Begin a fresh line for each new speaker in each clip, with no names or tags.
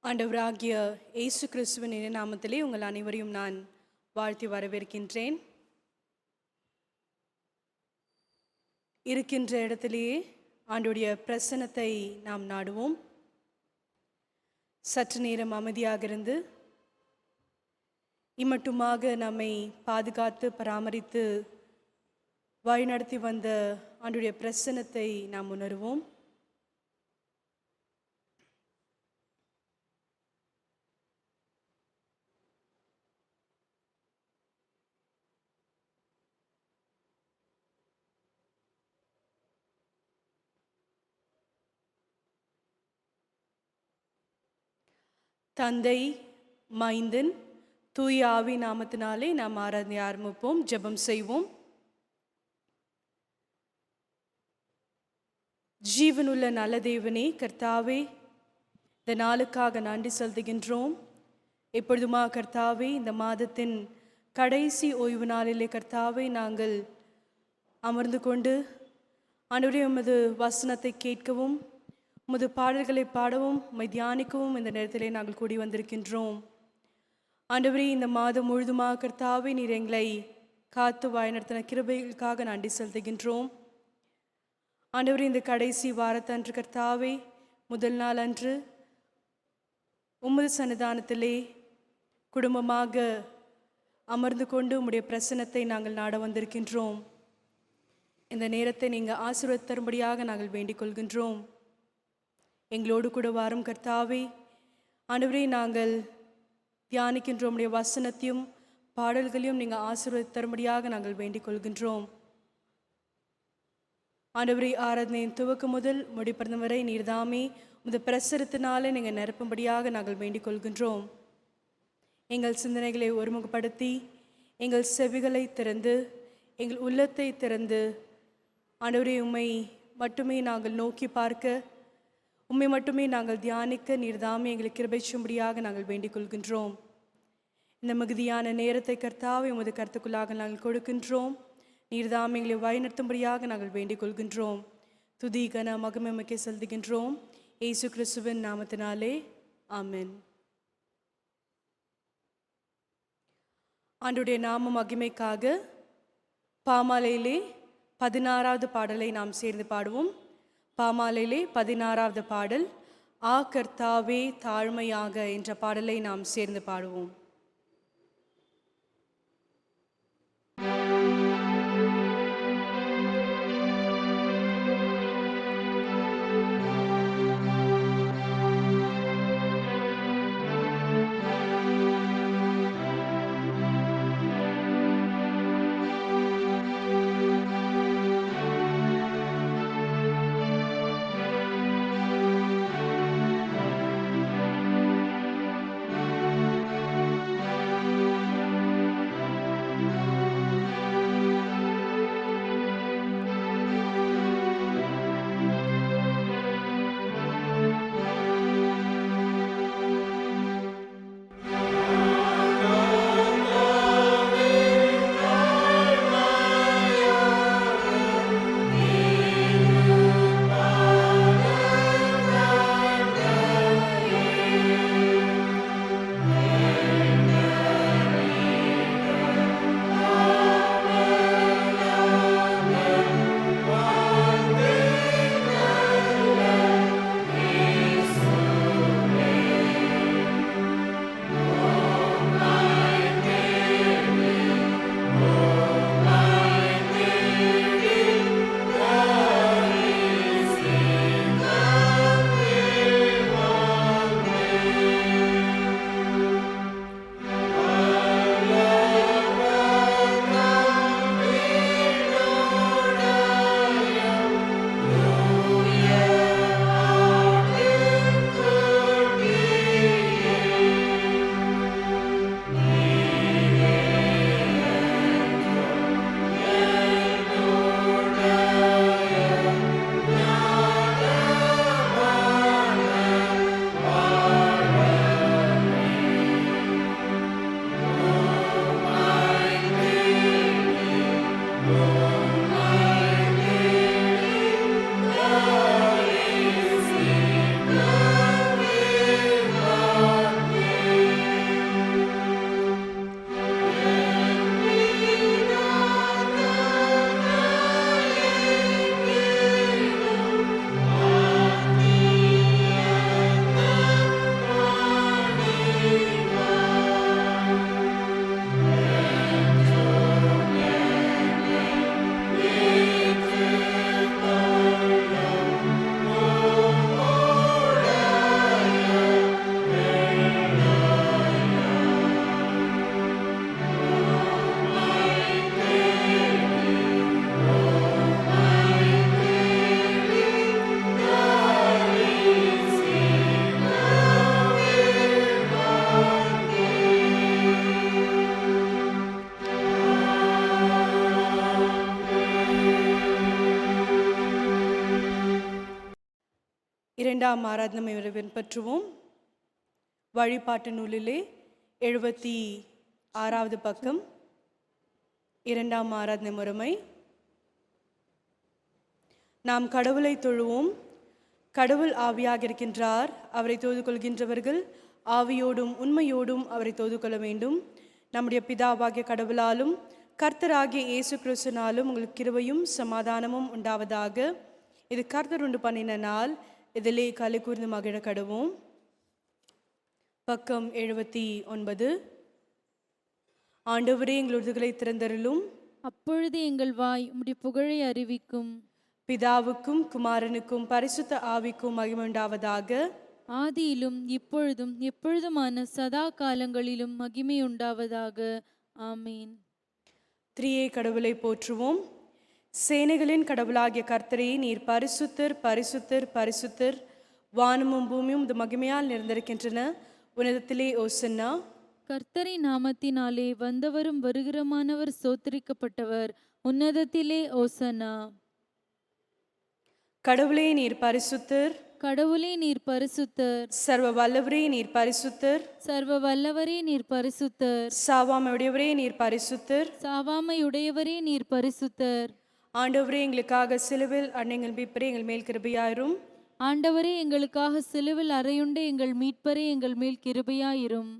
ஆண்டவராகிய இயேசு கிறிஸ்துவின் இறை நாமத்திலே உங்கள் அனைவரையும் நான் வாழ்த்தி வரவேற்கின்றேன். இருக்கின்ற இடத்திலேயே ஆண்டுடைய பிரசன்னத்தை நாம் நாடுவோம். சற்று நேரம் அமைதியாக இருந்து இம்மட்டுமாக நம்மை பாதுகாத்து பராமரித்து வழிநடத்தி வந்த ஆண்டுடைய பிரசன்னத்தை நாம் உணர்வோம். தந்தை, மைந்தன், தூய ஆவி நாமத்தினாலே நாம் ஆராதனை ஆரம்பிப்போம். ஜெபம் செய்வோம். ஜீவனுள்ள நல்ல தேவனே, கர்த்தாவே, இந்த நாளுக்காக நன்றி செலுத்துகின்றோம். எப்பொழுதுமா கர்த்தாவே, இந்த மாதத்தின் கடைசி ஓய்வு நாளிலே கர்த்தாவே நாங்கள் அமர்ந்து கொண்டு ஆண்டவரே உமது வசனத்தை கேட்கவும் உமது பாடல்களை பாடவும் உம்மை தியானிக்கவும் இந்த நேரத்திலே நாங்கள் கூடி வந்திருக்கின்றோம். ஆண்டவரே, இந்த மாதம் முழுதுமாக கர்த்தாவே நீர் எங்களை காத்து வழிநடத்தின கிருபைகளுக்காக நன்றி செலுத்துகின்றோம். ஆண்டவரே, இந்த கடைசி வாரத்தன்று கர்த்தாவே முதல் நாள் அன்று உமது சன்னிதானத்திலே குடும்பமாக அமர்ந்து கொண்டு உம்முடைய பிரசன்னத்தை நாங்கள் நாட வந்திருக்கின்றோம். இந்த நேரத்தை நீங்கள் ஆசீர்வாதம் தரும்படியாக நாங்கள் வேண்டிக் கொள்கின்றோம். எங்களோடு கூட வாரும் கர்த்தாவே. ஆண்டவரே, நாங்கள் தியானிக்கின்ற உம்முடைய வசனத்தையும் பாடல்களையும் நீங்கள் ஆசீர்வாதம் தரும்படியாக நாங்கள் வேண்டிக் கொள்கின்றோம். ஆண்டவரே, ஆராதனையின் துவக்கம் முதல் முடிப்பதும் வரை நீர்தாமே உமது பிரசரத்தினாலே நீங்கள் நிரப்பும்படியாக நாங்கள் வேண்டிக் கொள்கின்றோம். எங்கள் சிந்தனைகளை ஒருமுகப்படுத்தி எங்கள் செவிகளை திறந்து எங்கள் உள்ளத்தை திறந்து ஆண்டவரே உம்மை மட்டுமே நாங்கள் நோக்கி பார்க்க, உம்மை மட்டுமே நாங்கள் தியானிக்க நீர்தாமே எங்களுக்கு கிருபை செய்யும்படியாக நாங்கள் வேண்டிக் கொள்கின்றோம். இந்த மிகுதியான நேரத்தை கர்த்தாவே உமது கருத்துக்குள்ளாக நாங்கள் கொடுக்கின்றோம். நீர்தாமே எங்களை வழிநடத்தும்படியாக நாங்கள் வேண்டிக் கொள்கின்றோம். துதி கன மகிமைக்கு செலுத்துகின்றோம் இயேசு கிறிஸ்துவின் நாமத்தினாலே, ஆமென். ஆண்டுடைய நாம மகிமைக்காக பாமாலையிலே 16வது பாடலை நாம் சேர்ந்து பாடுவோம். பாமாலையிலே 16வது பாடல், ஆ கர்த்தாவே தாழ்மையாக என்ற பாடலை நாம் சேர்ந்து பாடுவோம். 2ஆம் ஆராதனை பின்பற்றுவோம். வழிபாட்டு நூலிலே 76வது பக்கம் 2ஆம் ஆராதனை முறைமை. நாம் கடவுளை தொழுவோம். கடவுள் ஆவியாக இருக்கின்றார். அவரை தொழுது கொள்கின்றவர்கள் ஆவியோடும் உண்மையோடும் அவரை தொழுது கொள்ள வேண்டும். நம்முடைய பிதாவாகிய கடவுளாலும் கர்த்தராகிய இயேசு கிறிஸ்துவினாலும் உங்களுக்கு கிருபையும் சமாதானமும் உண்டாவதாக. இது கர்த்தர் உண்டு பண்ணின நாள், இதிலே களி கூர்ந்து மகிழ கடவோம். பக்கம் 79. ஆண்டவரே, எங்கள் உறுதிகளை திறந்தருளும்.
அப்பொழுது எங்கள் வாய் உம்முடைய புகழை அறிவிக்கும்.
பிதாவுக்கும் குமாரனுக்கும் பரிசுத்த ஆவிக்கும் மகிமை உண்டாவதாக.
ஆதியிலும் இப்பொழுதும் எப்பொழுதுமான சதா காலங்களிலும் மகிமை உண்டாவதாக. ஆமீன்.
திரியே கடவுளை போற்றுவோம். சேனைகளின் கடவுளாகிய கர்த்தரே, நீர் பரிசுத்தர் பரிசுத்தர் பரிசுத்தர். வானமும் பூமியும் உமது மகிமையால் நிறைந்திருக்கின்றன. உன்னதத்திலே ஓசன்னா.
கர்த்தரின் நாமத்தினாலே வந்தவரும் வருகிறமானவர் சோத்தரிக்கப்பட்டவர். உன்னதத்திலே ஓசன்னா.
கடவுளே, நீர் பரிசுத்தர்.
கடவுளே, நீர் பரிசுத்தர்.
சர்வ வல்லவரே, நீர் பரிசுத்தர்.
சர்வ வல்லவரே, நீர் பரிசுத்தர்.
சாவாமையுடையவரே, நீர் பரிசுத்தர்.
சாவாமையுடையவரே, நீர் பரிசுத்தர்.
ஆண்டவரே, எங்களுக்காக சிலுவில் அன்னைங்கள் மீட்பரே, எங்கள் மேல் கிருபையாயிரும்.
ஆண்டவரே, எங்களுக்காக சிலுவில் அறையுண்ட எங்கள் மீட்பரே, எங்கள் மேல் கிருபையாயிரும்.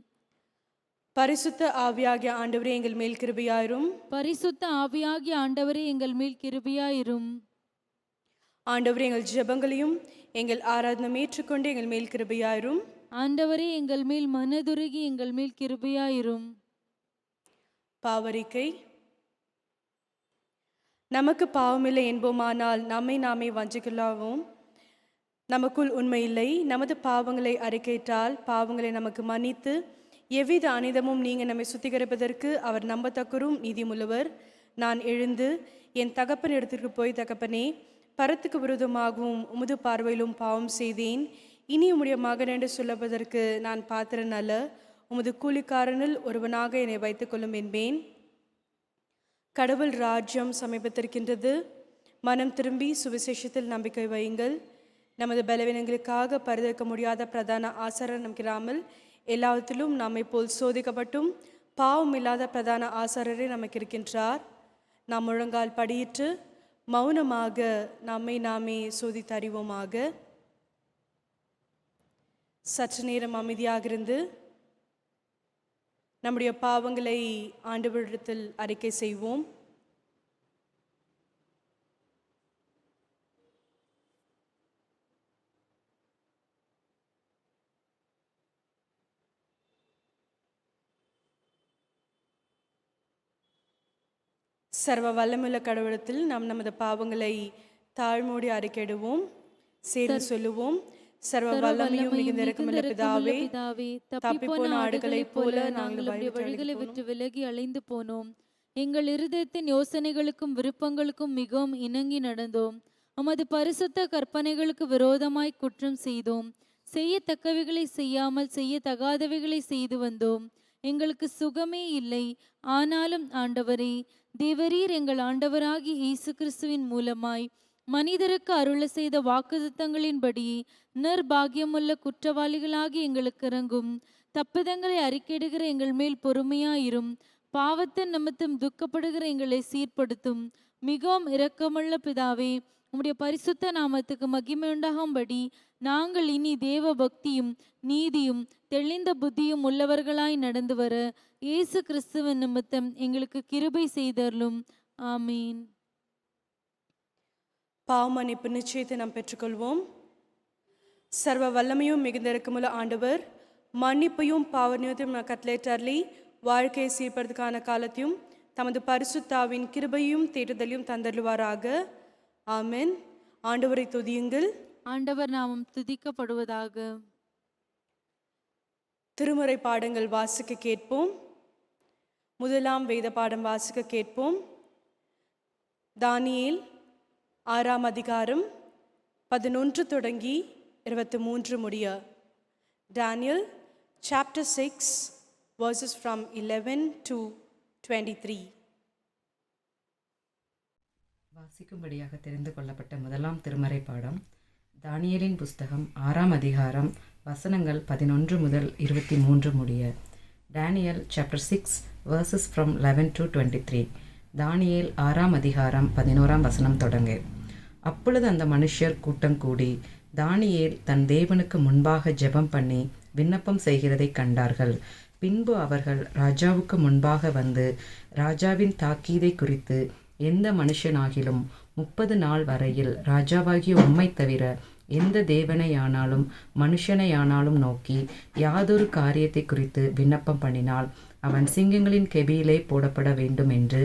பரிசுத்த ஆவியாகிய ஆண்டவரே, எங்கள் மேல் கிருபையாயிரும்.
பரிசுத்த ஆவியாகிய ஆண்டவரே, எங்கள் மேல் கிருபையாயிரும்.
ஆண்டவரே, எங்கள் ஜெபங்களையும் எங்கள் ஆராதனை ஏற்றுக்கொண்டு எங்கள் மேல் கிருபையாயிரும்.
ஆண்டவரே, எங்கள் மேல் மனதுருகி எங்கள் மேல் கிருபையாயிரும்.
பாவரிக்கை. நமக்கு பாவமில்லை என்போமானால் நம்மை நாமே வஞ்சிக்கலாவோம். நமக்குள் உண்மை இல்லை. நமது பாவங்களை அறிக்கையிட்டால் பாவங்களை நமக்கு மன்னித்து எவ்வித அனிதமும் நீங்க நம்மை சுத்திகரிப்பதற்கு அவர் நம்பத்தக்கரும் நீதிமுள்ளவர். நான் எழுந்து என் தகப்பன் இடத்திற்கு போய், தகப்பனே, பரத்துக்கு விரோதமாகவும் உமது பார்வையிலும் பாவம் செய்தேன். இனி உம்முடைய மகன் என்று சொல்லுவதற்கு நான் பாத்திரன் அல்ல. உமது கூலிக்காரனில் ஒருவனாக என்னை வைத்துக் கொள்ளும் என்பேன். கடவுள் ராஜ்யம் சமீபத்திருக்கின்றது. மனம் திரும்பி சுவிசேஷத்தில் நம்பிக்கை வையுங்கள். நமது பலவீனங்களுக்காக பரிதவிக்க முடியாத பிரதான ஆசாரர் நமக்கிராமல் எல்லாத்திலும் நம்மை போல் சோதிக்கப்பட்டும் பாவம் இல்லாத பிரதான ஆசாரரே நமக்கு இருக்கின்றார். நாம் முழங்கால் படியிட்டு மௌனமாக நம்மை நாமே சோதித்தறிவோமாக. சற்று நேரம் அமைதியாக இருந்து நம்முடைய பாவங்களை ஆண்டவரிடத்தில் அறிக்கை செய்வோம். சர்வ வல்லமுள்ள கடவுளத்தில் நாம் நமது பாவங்களை தாழ்மோடி அறிக்கையிடுவோம். சேர்ந்து சொல்லுவோம். சர்வ வல்லமையும் மிகுந்த இரக்கமுள்ள பிதாவே, தப்பிப்போன ஆடுகளைப் போல நாங்கள்
வழிகளை விட்டு விலகி அலைந்து போனோம். எங்கள் இருதயத்தின் யோசனைகளுக்கும் விருப்பங்களுக்கும் மிகவும் இணங்கி நடந்தோம். உமது பரிசுத்த கற்பனைகளுக்கு விரோதமாய் குற்றம் செய்தோம். செய்யத்தக்கவைகளை செய்யாமல் செய்யத்தகாதவைகளை செய்து வந்தோம். எங்களுக்கு சுகமே இல்லை. ஆனாலும் ஆண்டவரே, தேவரீர் எங்கள் ஆண்டவராகி இயேசு கிறிஸ்துவின் மூலமாய் மனிதருக்கு அருள செய்த வாக்குத்தத்தங்களின்படி நிர்பாகியமுள்ள குற்றவாளிகளாகி எங்களுக்கு இறங்கும். தப்பிதங்களை அறிக்கையிடுகிற எங்கள் மேல் பொறுமையாயிரும். பாவத்தின் நிமித்தம் துக்கப்படுகிற எங்களை சீர்படுத்தும். மிகவும் இரக்கமுள்ள பிதாவே, உம்முடைய பரிசுத்த நாமத்துக்கு மகிமை உண்டாகும்படி நாங்கள் இனி தேவ பக்தியும் நீதியும் தெளிந்த புத்தியும் உள்ளவர்களாய் நடந்து வர இயேசு கிறிஸ்துவின் நிமித்தம் எங்களுக்கு கிருபை செய்தருளும். ஆமீன்.
பாவமன்னிப்பு நிச்சயத்தை நாம் பெற்றுக்கொள்வோம். சர்வ வல்லமையும் மிகுந்த இரக்கமுள்ள ஆண்டவர் மன்னிப்பையும் பாவநியத்தையும் கட்டளையிட்டருளி வாழ்க்கையை சீர்படுத்துக்கான காலத்தையும் தமது பரிசுத்தாவின் கிருபையும் தேற்றுதலையும் தந்தருளுவாராக. ஆமென். ஆண்டவரை துதியுங்கள்.
ஆண்டவர் நாமம் துதிக்கப்படுவதாக.
திருமுறை பாடங்கள் வாசிக்க கேட்போம். முதலாம் வேத பாடம் வாசிக்க கேட்போம். தானியேல் 6ஆம் அதிகாரம் 11 தொடங்கி 23 முடிய. Daniel chapter 6 verses from 11 to 23.
வாசிக்கும்படியாக தெரிந்து கொள்ளப்பட்ட முதலாம் திருமறை பாடம் தானியேலின் புஸ்தகம் 6ஆம் அதிகாரம் வசனங்கள் 11 முதல் 23 முடிய. Daniel chapter 6 verses from 11 to 23. தானியேல் 6ஆம் அதிகாரம் 11ஆம் வசனம் தொடங்க. அப்பொழுது அந்த மனுஷர் கூட்டம் கூடி தானியேல் தன் தேவனுக்கு முன்பாக ஜெபம் பண்ணி விண்ணப்பம் செய்கிறதை கண்டார்கள். பின்பு அவர்கள் ராஜாவுக்கு முன்பாக வந்து, ராஜாவின் தாக்கீதை குறித்து எந்த மனுஷனாகிலும் 30 நாள் வரையில் ராஜாவாகிய உம்மை தவிர எந்த தேவனையானாலும் மனுஷனையானாலும் நோக்கி யாதொரு காரியத்தை குறித்து விண்ணப்பம் பண்ணினால் அவன் சிங்கங்களின் கெபியிலே போடப்பட வேண்டும் என்று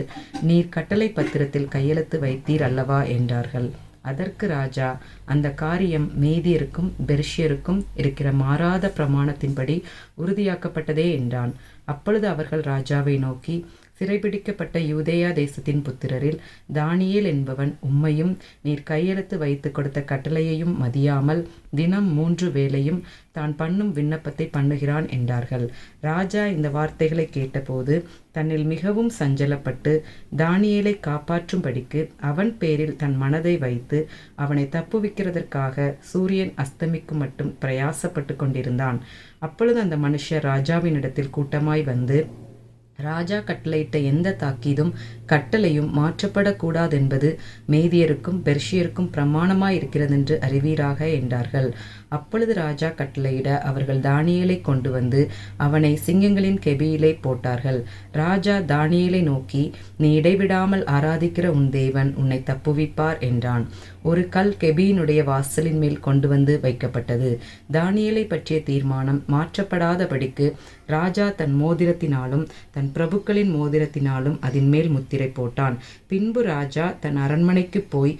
நீர் கட்டளை பத்திரத்தில் கையெழுத்து வைத்தீர் அல்லவா என்றார்கள். அதற்கு ராஜா, அந்த காரியம் மேதியருக்கும் பெர்ஷியருக்கும் இருக்கிற மாறாத பிரமாணத்தின்படி உறுதியாக்கப்பட்டதே என்றான். அப்பொழுது அவர்கள் ராஜாவை நோக்கி, சிறைபிடிக்கப்பட்ட யூதேயா தேசத்தின் புத்திரரில் தானியேல் என்பவன் உம்மையும் நீர் கையெழுத்து வைத்து கொடுத்த கட்டளையையும் மதியாமல் தினம் 3 வேளையும் தான் பண்ணும் விண்ணப்பத்தை பண்ணுகிறான் என்றார்கள். ராஜா இந்த வார்த்தைகளை கேட்டபோது தன்னில் மிகவும் சஞ்சலப்பட்டு தானியேலை காப்பாற்றும்படிக்கு அவன் பேரில் தன் மனதை வைத்து அவனை தப்புவிக்கிறதற்காக சூரியன் அஸ்தமிக்கும் மட்டும் பிரயாசப்பட்டு கொண்டிருந்தான். அப்பொழுது அந்த மனுஷர் ராஜாவினிடத்தில் கூட்டமாய் வந்து, ராஜா கட்டளையிட்ட எந்த தாக்கீதும் கட்டளையும் மாற்றப்படக்கூடாதென்பது மேதியருக்கும் பெர்ஷியருக்கும் பிரமாணமாயிருக்கிறதென்று அறிவீராக என்றார்கள். அப்பொழுது ராஜா கட்டளையிட அவர்கள் தானியேலை கொண்டு வந்து அவனை சிங்கங்களின் கெபியிலே போட்டார்கள். ராஜா தானியேலை நோக்கி, நீ இடைவிடாமல் ஆராதிக்கிற உன் தேவன் உன்னை தப்புவிப்பார் என்றான். ஒரு கல் கெபியினுடைய வாசலின் மேல் கொண்டு வந்து வைக்கப்பட்டது. தானியேலை பற்றிய தீர்மானம் மாற்றப்படாதபடிக்கு ராஜா தன் மோதிரத்தினாலும் தன் பிரபுக்களின் மோதிரத்தினாலும் அதன் மேல் முத்திரை போட்டான். பின்பு ராஜா தன் அரண்மனைக்கு போய்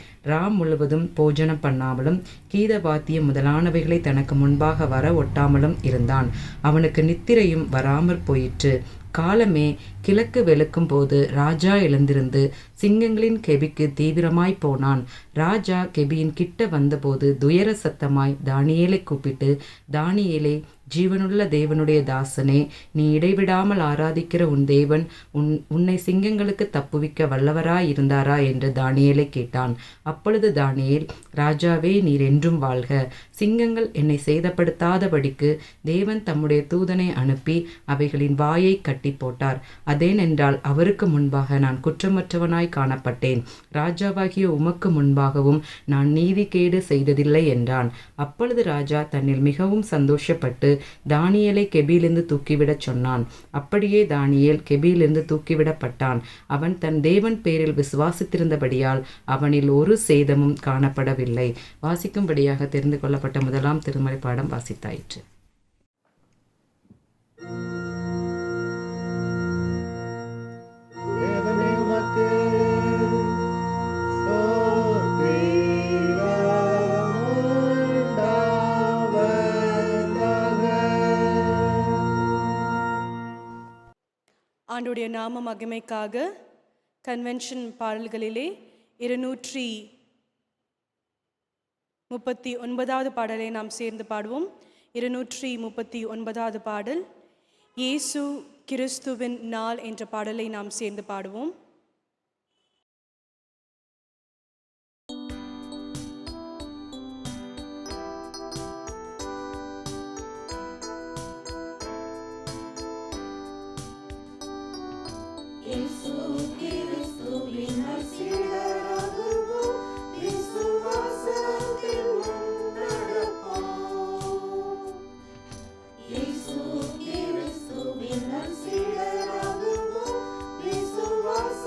முழுவதும் போஜனம் பண்ணாமலும் கீதவாத்தியம் முதலானவைகளை தனக்கு முன்பாக வர ஒட்டாமலும் இருந்தான். அவனுக்கு நித்திரையும் வராமற் போயிற்று. காலமே கிழக்கு வெளுக்கும் போது ராஜா எழுந்திருந்து சிங்கங்களின் கெபிக்கு தீவிரமாய் போனான். ராஜா கெபியின் கிட்ட வந்தபோது துயர சத்தமாய் தானியேலை கூப்பிட்டு, தானியேலே, ஜீவனுள்ள தேவனுடைய தாசனே, நீ இடைவிடாமல் ஆராதிக்கிற உன் தேவன் உன்னை சிங்கங்களுக்கு தப்புவிக்க வல்லவராயிருந்தாரா என்று தானியேலை கேட்டான். அப்பொழுது தானியேல், ராஜாவே, நீர் என்றும் வாழ்க. சிங்கங்கள் என்னை சேதப்படுத்தாதபடிக்கு தேவன் தம்முடைய தூதனை அனுப்பி அவைகளின் வாயை கட்டி போட்டார். அதேனென்றால் அவருக்கு முன்பாக நான் குற்றமற்றவனாய் காணப்பட்டேன். ராஜாவாகிய உமக்கு முன்பாகவும் நான் நீதிகேடு செய்ததில்லை என்றான். அப்பொழுது ராஜா தன்னில் மிகவும் சந்தோஷப்பட்டு தானியேலை கெபியிலிருந்து தூக்கிவிடச் சொன்னான். அப்படியே தானியேல் கெபியிலிருந்து தூக்கிவிடப்பட்டான். அவன் தன் தேவன் பேரில் விசுவாசித்திருந்தபடியால் அவனில் ஒரு சேதமும் காணப்படவில்லை. வாசிக்கும்படியாக தெரிந்து கொள்ளப்பட்ட முதலாம் திருமறை பாடம் வாசித்தாயிற்று.
ஆண்டுடைய நாம மகிமைக்காக கன்வென்ஷன் பாடல்களிலே 239வது பாடலை நாம் சேர்ந்து பாடுவோம். 239வது பாடல், இயேசு கிறிஸ்துவின் நாள் என்ற பாடலை நாம் சேர்ந்து பாடுவோம்.
விசுவாச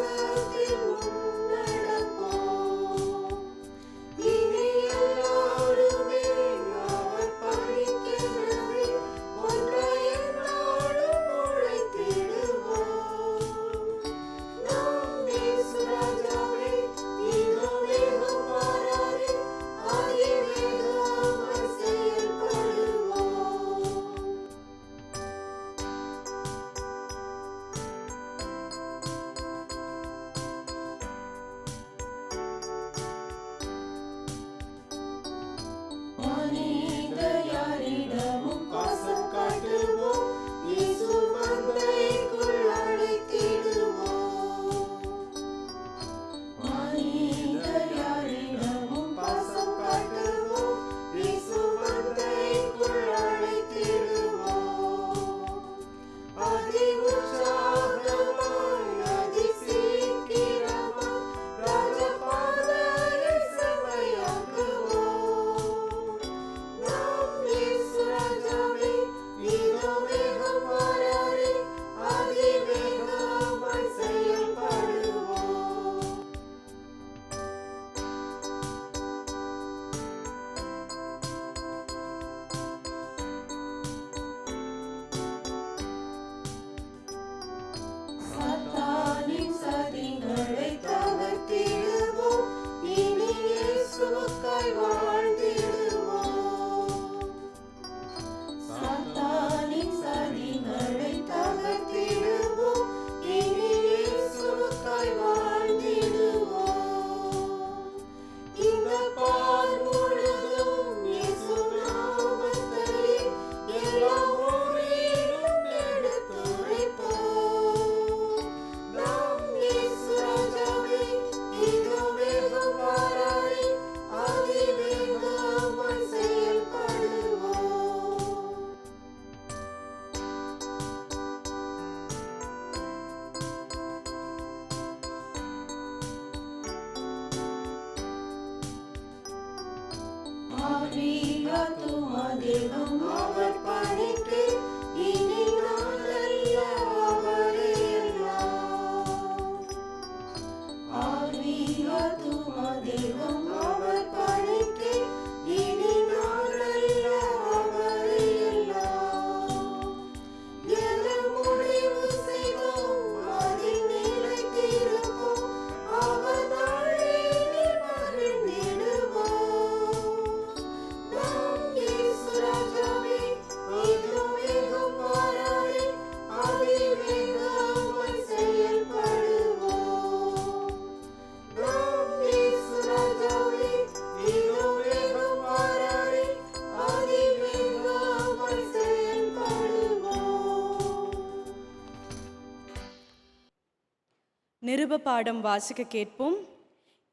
நிருப பாடம் வாசிக்க கேட்போம்.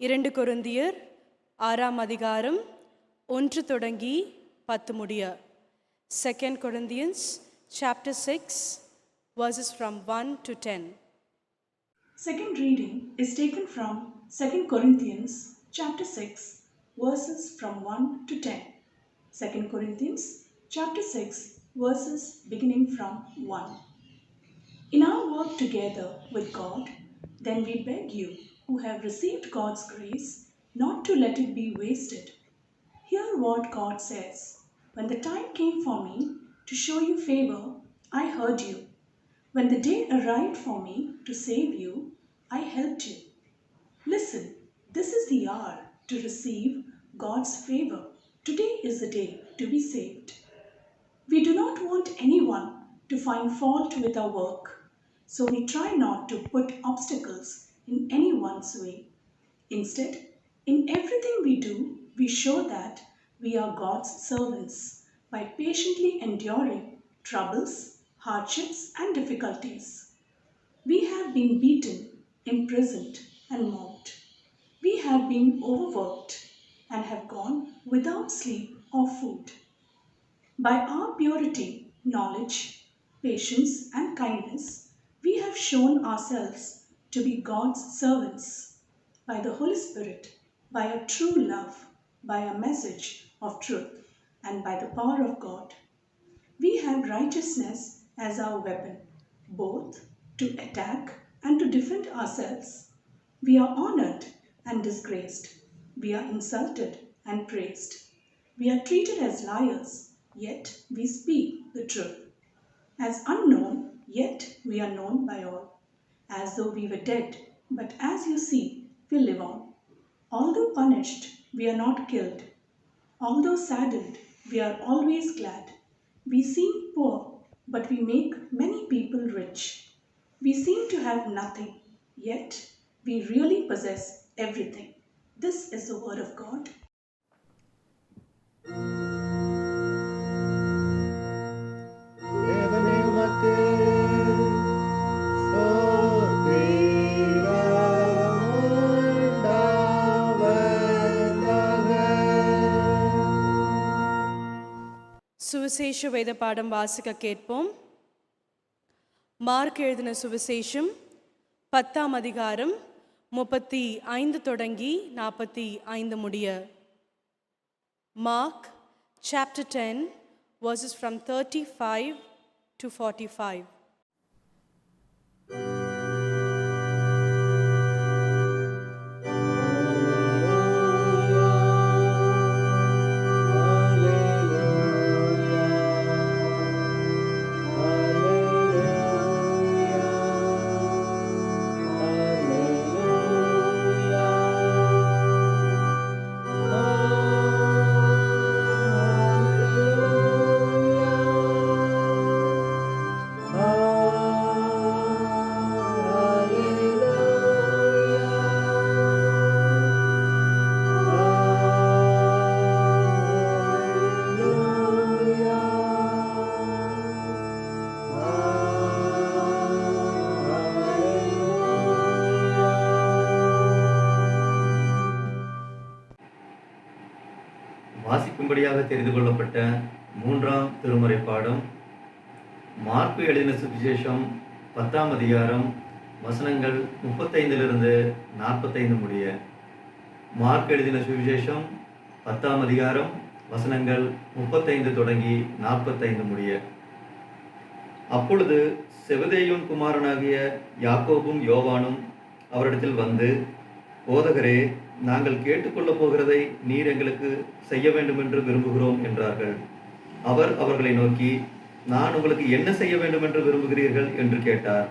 2 கொரிந்தியர் 6ஆம் அதிகாரம் 1 தொடங்கி 10 முடிய. 2 Corinthians chapter 6 verses from 1 to 10.
Second reading is taken from 2 Corinthians chapter 6 verses from 1 to 10. 2 Corinthians chapter 6 verses beginning from 1. In our work together with God, then we beg you who have received God's grace not to let it be wasted. Hear what God says. When the time came for me to show you favor, I heard you. When the day arrived for me to save you, I helped you. Listen, this is the hour to receive God's favor. Today is the day to be saved. We do not want anyone to find fault with our work, so we try not to put obstacles in anyone's way. Instead, in everything we do, we show that we are God's servants by patiently enduring troubles, hardships, and difficulties. We have been beaten, imprisoned, and mocked. We have been overworked and have gone without sleep or food. By our purity, knowledge, patience, and kindness, we have shown ourselves to be God's servants. By the Holy Spirit, by a true love, by a message of truth, and by the power of God. We have righteousness as our weapon, both to attack and to defend ourselves. We are honored and disgraced. We are insulted and praised. We are treated as liars, yet we speak the truth. As unknown, yet we are known by all. As though we were dead, but as you see, we live on. Although punished, we are not killed. Although saddened, we are always glad. We seem poor, but we make many people rich. We seem to have nothing, yet we really possess everything. This is the word of God.
சுவிசேஷ வேத பாடம் வாசிக்க கேட்போம். Mark எழுதின சுவிசேஷம் 10ஆம் அதிகாரம் 35 தொடங்கி 45 முடிய. Mark chapter 10 verses from 35 to 45.
வாசிக்கும்படியாக தெரிந்து கொள்ளப்பட்ட 3ஆம் திருமறை பாடம். மார்க்கு எழுதின சுவிசேஷம் 10ஆம் அதிகாரம் வசனங்கள் 35 45 முடிய. மார்க் எழுதின சுவிசேஷம் 10ஆம் அதிகாரம் வசனங்கள் 35 தொடங்கி 45 முடிய. அப்பொழுது செபதேயுவின் குமாரனாகிய யாக்கோபும் யோவானும் அவரிடத்தில் வந்து, போதகரே, நாங்கள் கேட்டுக்கொள்ளப் போகிறதை நீர் எங்களுக்கு செய்ய வேண்டும் என்று விரும்புகிறோம் என்றார்கள். அவர் அவர்களை நோக்கி, நான் உங்களுக்கு என்ன செய்ய வேண்டும் என்று விரும்புகிறீர்கள் என்று கேட்டார்.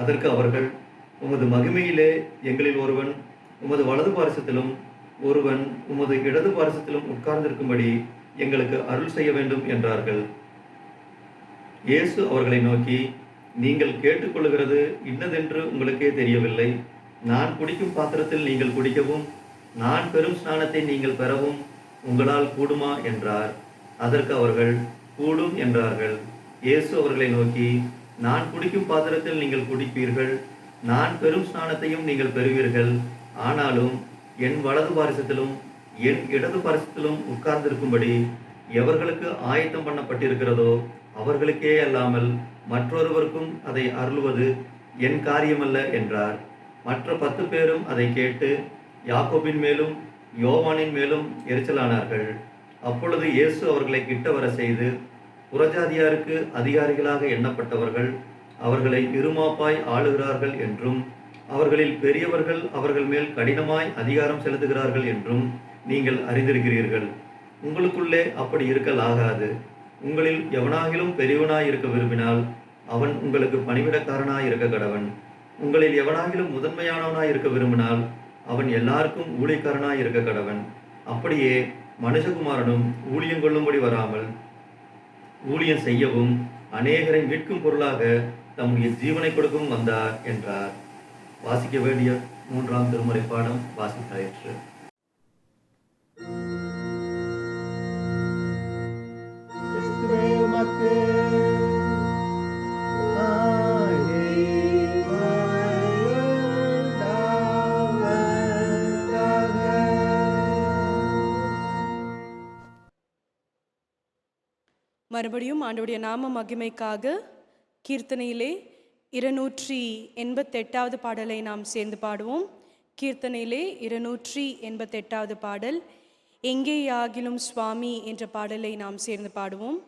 அதற்கு அவர்கள், உமது மகிமையிலே எங்களில் ஒருவன் உமது வலது பாரிசத்திலும் ஒருவன் உமது இடது பாரிசத்திலும் உட்கார்ந்திருக்கும்படி எங்களுக்கு அருள் செய்ய வேண்டும் என்றார்கள். இயேசு அவர்களை நோக்கி, நீங்கள் கேட்டுக்கொள்ளுகிறது இன்னதென்று உங்களுக்கே தெரியவில்லை. நான் குடிக்கும் பாத்திரத்தில் நீங்கள் குடிக்கவும் நான் பெறும் ஸ்நானத்தை நீங்கள் பெறவும் உங்களால் கூடுமா என்றார். அதற்கு அவர்கள், கூடும் என்றார்கள். இயேசு அவர்களை நோக்கி, நான் குடிக்கும் பாத்திரத்தில் நீங்கள் குடிப்பீர்கள், நான் பெரும் ஸ்நானத்தையும் நீங்கள் பெறுவீர்கள். ஆனாலும் என் வலது பாரிசத்திலும் என் இடது பாரிசத்திலும் உட்கார்ந்திருக்கும்படி எவர்களுக்கு ஆயத்தம் பண்ணப்பட்டிருக்கிறதோ அவர்களுக்கே அல்லாமல் மற்றொருவருக்கும் அதை அருளுவது என் காரியமல்ல என்றார். மற்ற 10 பேரும் அதை கேட்டு யாக்கோபின் மேலும் யோவானின் மேலும் எரிச்சலானார்கள். அப்பொழுது இயேசு அவர்களை கிட்ட வர செய்து, புறஜாதியாருக்கு அதிகாரிகளாக எண்ணப்பட்டவர்கள் அவர்களை இருமாப்பாய் ஆளுகிறார்கள் என்றும் அவர்களில் பெரியவர்கள் அவர்கள் மேல் கடினமாய் அதிகாரம் செலுத்துகிறார்கள் என்றும் நீங்கள் அறிந்திருக்கிறீர்கள். உங்களுக்குள்ளே அப்படி இருக்கலாகாது. உங்களில் எவனாகிலும் பெரியவனாய் இருக்க விரும்பினால் அவன் உங்களுக்கு பணிவிடக்காரனாய் இருக்க கடவன். உங்களில் எவனாகிலும் முதன்மையானவனாய் இருக்க விரும்பினால் அவன் எல்லாருக்கும் ஊழியக்காரனாய் இருக்க கடவன். அப்படியே மனுஷகுமாரனும் ஊழியம் கொள்ளும்படி வராமல் ஊழியம் செய்யவும் அநேகரை மீட்கும் பொருளாக தம்முடைய ஜீவனை கொடுக்கவும் வந்தார் என்றார். வாசிக்க வேண்டிய 3ஆம் திருமுறை பாடம் வாசித்தாயிற்று.
மறுபடியும் ஆண்டவருடைய நாம மகிமைக்காக கீர்த்தனையிலே 288வது பாடலை நாம் சேர்ந்து பாடுவோம். கீர்த்தனையிலே 288வது பாடல், எங்கேயாகிலும் சுவாமி என்ற பாடலை நாம் சேர்ந்து பாடுவோம்.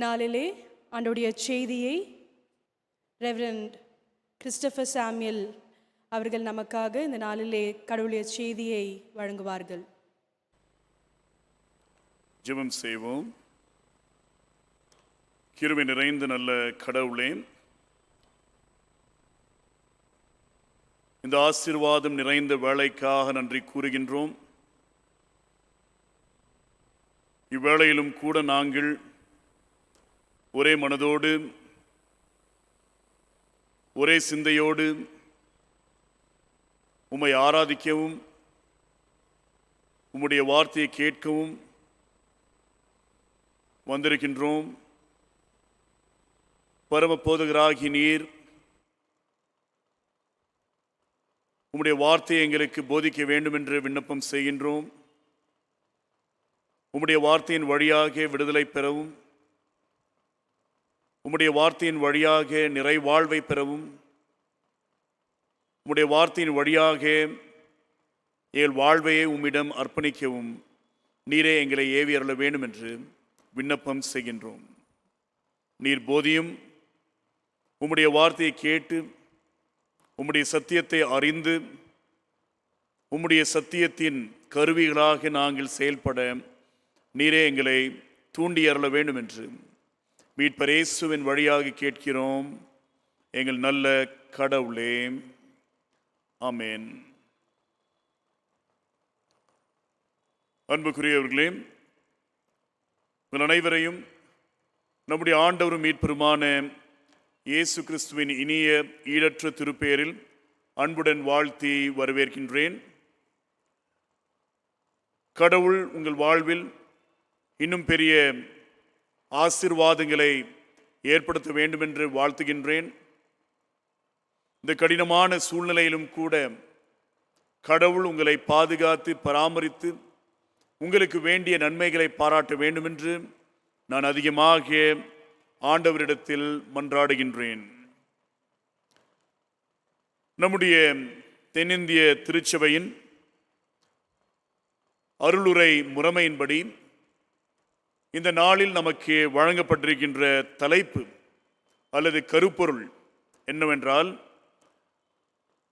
நாளிலே ஆண்டவருடைய செய்தியை ரெவரண்ட் கிறிஸ்டோபர் சாமுவேல் அவர்கள் நமக்காக இந்த நாளிலே கடவுளுடைய செய்தியை வழங்குவார்கள்.
ஜெபம் செய்வோம். கிருபை நிறைந்த நல்ல கடவுளே, இந்த ஆசீர்வாதம் நிறைந்த வேளைக்காக நன்றி கூறுகின்றோம். இவ்வேளையிலும் கூட நாங்கள் ஒரே மனதோடு ஒரே சிந்தையோடு உம்மை ஆராதிக்கவும் உம்முடைய வார்த்தையை கேட்கவும் வந்திருக்கின்றோம். பரம போதகராகி நீர் உம்முடைய வார்த்தையை எங்களுக்கு போதிக்க வேண்டும் என்று விண்ணப்பம் செய்கின்றோம். உம்முடைய வார்த்தையின் வழியாக விடுதலை பெறவும், உம்முடைய வார்த்தையின் வழியாக நிறைவாழ்வை பெறவும், உம்முடைய வார்த்தையின் வழியாக எங்கள் வாழ்வையை உம்மிடம் அர்ப்பணிக்கவும் நீரே எங்களை ஏவி அருள வேண்டும் என்று விண்ணப்பம் செய்கின்றோம். நீர் போதியும் உம்முடைய வார்த்தையை கேட்டு உம்முடைய சத்தியத்தை அறிந்து உம்முடைய சத்தியத்தின் கருவிகளாக நாங்கள் செயல்பட நீரே எங்களை தூண்டி அருள வேண்டும் என்று மீட்பர் இயேசுவின் வழியாக கேட்கிறோம் எங்கள் நல்ல கடவுளே. ஆமென். அன்புக்குரியவர்களே, உங்கள் அனைவரையும் நம்முடைய ஆண்டவரும் மீட்பருமான இயேசு கிறிஸ்துவின் இனிய ஈடற்ற திருப்பெயரில் அன்புடன் வாழ்த்தி வரவேற்கின்றேன். கடவுள் உங்கள் வாழ்வில் இன்னும் பெரிய ஆசீர்வாதங்களை ஏற்படுத்த வேண்டும் என்று வாழ்த்துகின்றேன். இந்த கடினமான சூழ்நிலையிலும் கூட கடவுள் உங்களை பாதுகாத்து பராமரித்து உங்களுக்கு வேண்டிய நன்மைகளை பாராட்ட வேண்டும் என்று நான் அதிகமாக ஆண்டவரிடத்தில் மன்றாடுகின்றேன். நம்முடைய தென்னிந்திய திருச்சபையின் அருளுரை முறைமையின்படி இந்த நாளில் நமக்கு வழங்கப்பட்டிருக்கின்ற தலைப்பு அல்லது கருப்பொருள் என்னவென்றால்,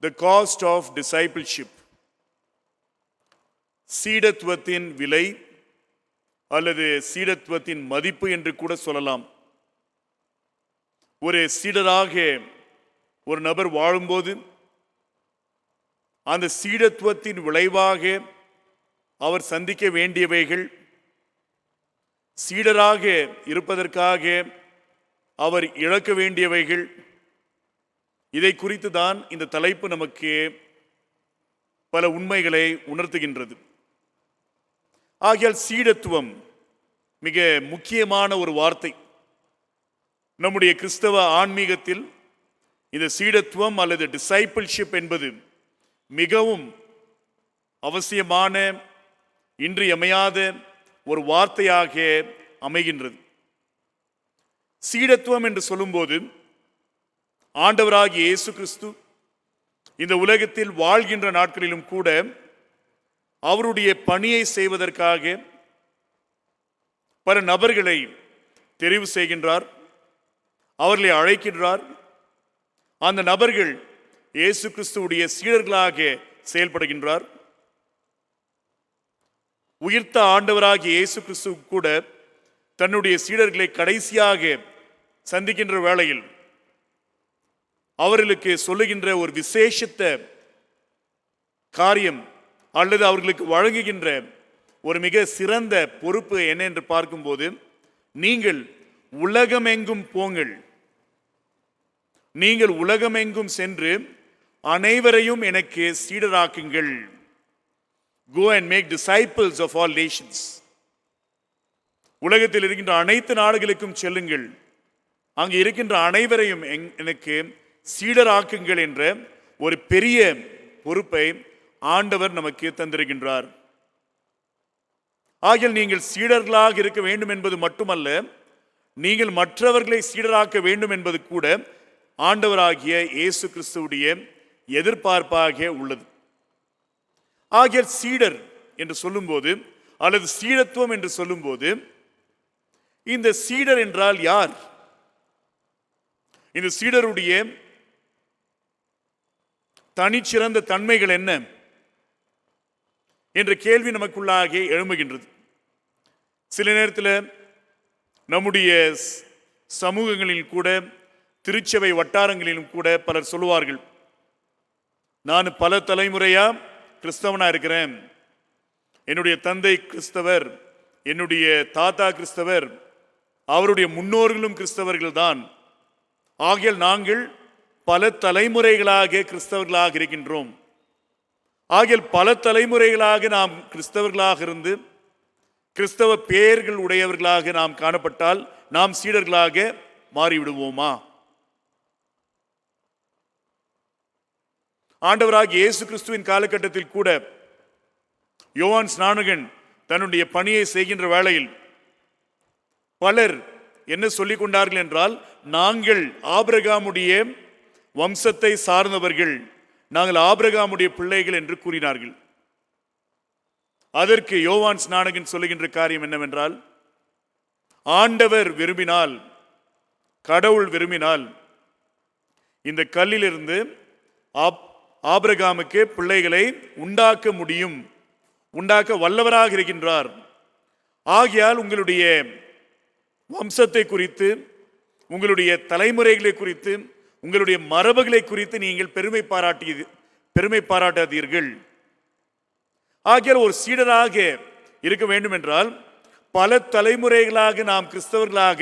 த காஸ்ட் ஆஃப் டிசைபிள்ஷிப், சீடத்துவத்தின் விலை அல்லது சீடத்துவத்தின் மதிப்பு என்று கூட சொல்லலாம். ஒரு சீடராக ஒரு நபர் வாழும்போது அந்த சீடத்துவத்தின் விளைவாக அவர் சந்திக்க வேண்டியவைகள், சீடராக இருப்பதற்காக அவர் இழக்க வேண்டியவைகள், இதை குறித்து தான் இந்த தலைப்பு நமக்கு பல உண்மைகளை உணர்த்துகின்றது. ஆகையால் சீடத்துவம் மிக முக்கியமான ஒரு வார்த்தை. நம்முடைய கிறிஸ்தவ ஆன்மீகத்தில் இந்த சீடத்துவம் அல்லது டிசைபிள்ஷிப் என்பது மிகவும் அவசியமான, இன்றியமையாத ஒரு வார்த்தையாக அமைகின்றது. சீடத்துவம் என்று சொல்லும்போது ஆண்டவராகிய இயேசு கிறிஸ்து இந்த உலகத்தில் வாழ்கின்ற நாட்களிலும் கூட அவருடைய பணியை செய்வதற்காக பல நபர்களை தெரிவு செய்கின்றார், அவர்களை அழைக்கின்றார். அந்த நபர்கள் இயேசு கிறிஸ்துவுடைய சீடர்களாக செயல்படுகின்றார். உயிர்த்த ஆண்டவராகிய இயேசு கிறிஸ்து கூட தன்னுடைய சீடர்களை கடைசியாக சந்திக்கின்ற வேளையில் அவர்களுக்கு சொல்லுகின்ற ஒரு விசேஷித்த காரியம் அல்லது அவர்களுக்கு வழங்குகின்ற ஒரு மிக சிறந்த பொறுப்பு என்ன என்று பார்க்கும்போது, நீங்கள் உலகமெங்கும் போங்கள், நீங்கள் உலகமெங்கும் சென்று அனைவரையும் எனக்கு சீடராக்குங்கள். Go and make disciples of all nations. உலகத்தில் இருக்கின்ற அனைத்து நாடுகளுக்கும் செல்லுங்கள், அங்கு இருக்கின்ற அனைவரையும் எனக்கு சீடராக்குங்கள் என்ற ஒரு பெரிய பொறுப்பை ஆண்டவர் நமக்கு தந்திருக்கின்றார். ஆகியால் நீங்கள் சீடர்களாக இருக்க வேண்டும் என்பது மட்டுமல்ல, நீங்கள் மற்றவர்களை சீடராக்க வேண்டும் என்பது கூட ஆண்டவராகிய இயேசு கிறிஸ்துவுடைய எதிர்பார்ப்பாக உள்ளது. ஆகியால் சீடர் என்று சொல்லும்போது அல்லது சீடத்துவம் என்று சொல்லும்போது இந்த சீடர் என்றால் யார்? இந்த சீடருடைய தனிச்சிறந்த தன்மைகள் என்ன என்ற கேள்வி நமக்குள்ளாக எழும்புகின்றது. சில நேரத்தில் நம்முடைய சமூகங்களில் கூட, திருச்சபை வட்டாரங்களிலும் கூட பலர் சொல்லுவார்கள், நான் பல தலைமுறையா கிறிஸ்தவனா இருக்கிறேன், என்னுடைய தந்தை கிறிஸ்தவர், என்னுடைய தாத்தா கிறிஸ்தவர், அவருடைய முன்னோர்களும் கிறிஸ்தவர்கள் தான், ஆகையால் நாங்கள் பல தலைமுறைகளாக கிறிஸ்தவர்களாக இருக்கின்றோம். ஆகையால் பல தலைமுறைகளாக நாம் கிறிஸ்தவர்களாக இருந்து கிறிஸ்தவ பெயர்கள் உடையவர்களாக நாம் காணப்பட்டால் நாம் சீடர்களாக மாறிவிடுவோமா? ஆண்டவராகிய இயேசு கிறிஸ்துவின் காலகட்டத்தில் கூட யோவான் ஸ்நானகன் தன்னுடைய பணியை செய்கின்ற வேளையில் பலர் என்ன சொல்லிக் கொண்டார்கள் என்றால், நாங்கள் ஆபிரகாமுடைய வம்சத்தை சார்ந்தவர்கள், நாங்கள் ஆபிரகாமுடைய பிள்ளைகள் என்று கூறினார்கள். அதற்கு யோவான் ஸ்நானகன் சொல்லுகின்ற காரியம் என்னவென்றால், ஆண்டவர் விரும்பினால், கடவுள் விரும்பினால் இந்த கல்லிலிருந்து ஆபிரகாமுக்கு பிள்ளைகளை உண்டாக்க முடியும், உண்டாக்க வல்லவராக இருக்கின்றார். ஆகையால் உங்களுடைய வம்சத்தை குறித்து, உங்களுடைய தலைமுறைகளை குறித்து, உங்களுடைய மரபுகளை குறித்து நீங்கள் பெருமை பாராட்டாதீர்கள். ஆகையால் ஒரு சீடராக இருக்க வேண்டும் என்றால் பல தலைமுறைகளாக நாம் கிறிஸ்தவர்களாக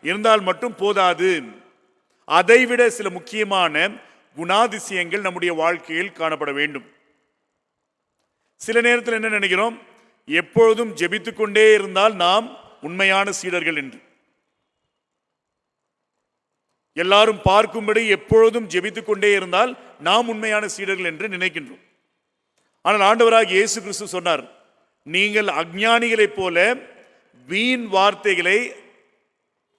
இருந்தால் மட்டும் போதாது, அதைவிட சில முக்கியமான குணாதிசயங்கள் நம்முடைய வாழ்க்கையில் காணப்பட வேண்டும். சில நேரத்தில் என்ன நினைக்கிறோம், எப்பொழுதும் ஜெபித்துக் கொண்டே இருந்தால் நாம் உண்மையான சீடர்கள் என்று, எல்லாரும் பார்க்கும்படி எப்பொழுதும் ஜெபித்துக் கொண்டே இருந்தால் நாம் உண்மையான சீடர்கள் என்று நினைக்கின்றோம். ஆனால் ஆண்டவராகிய இயேசு கிறிஸ்து சொன்னார், நீங்கள் அஞ்ஞானிகளைப் போல வீண் வார்த்தைகளை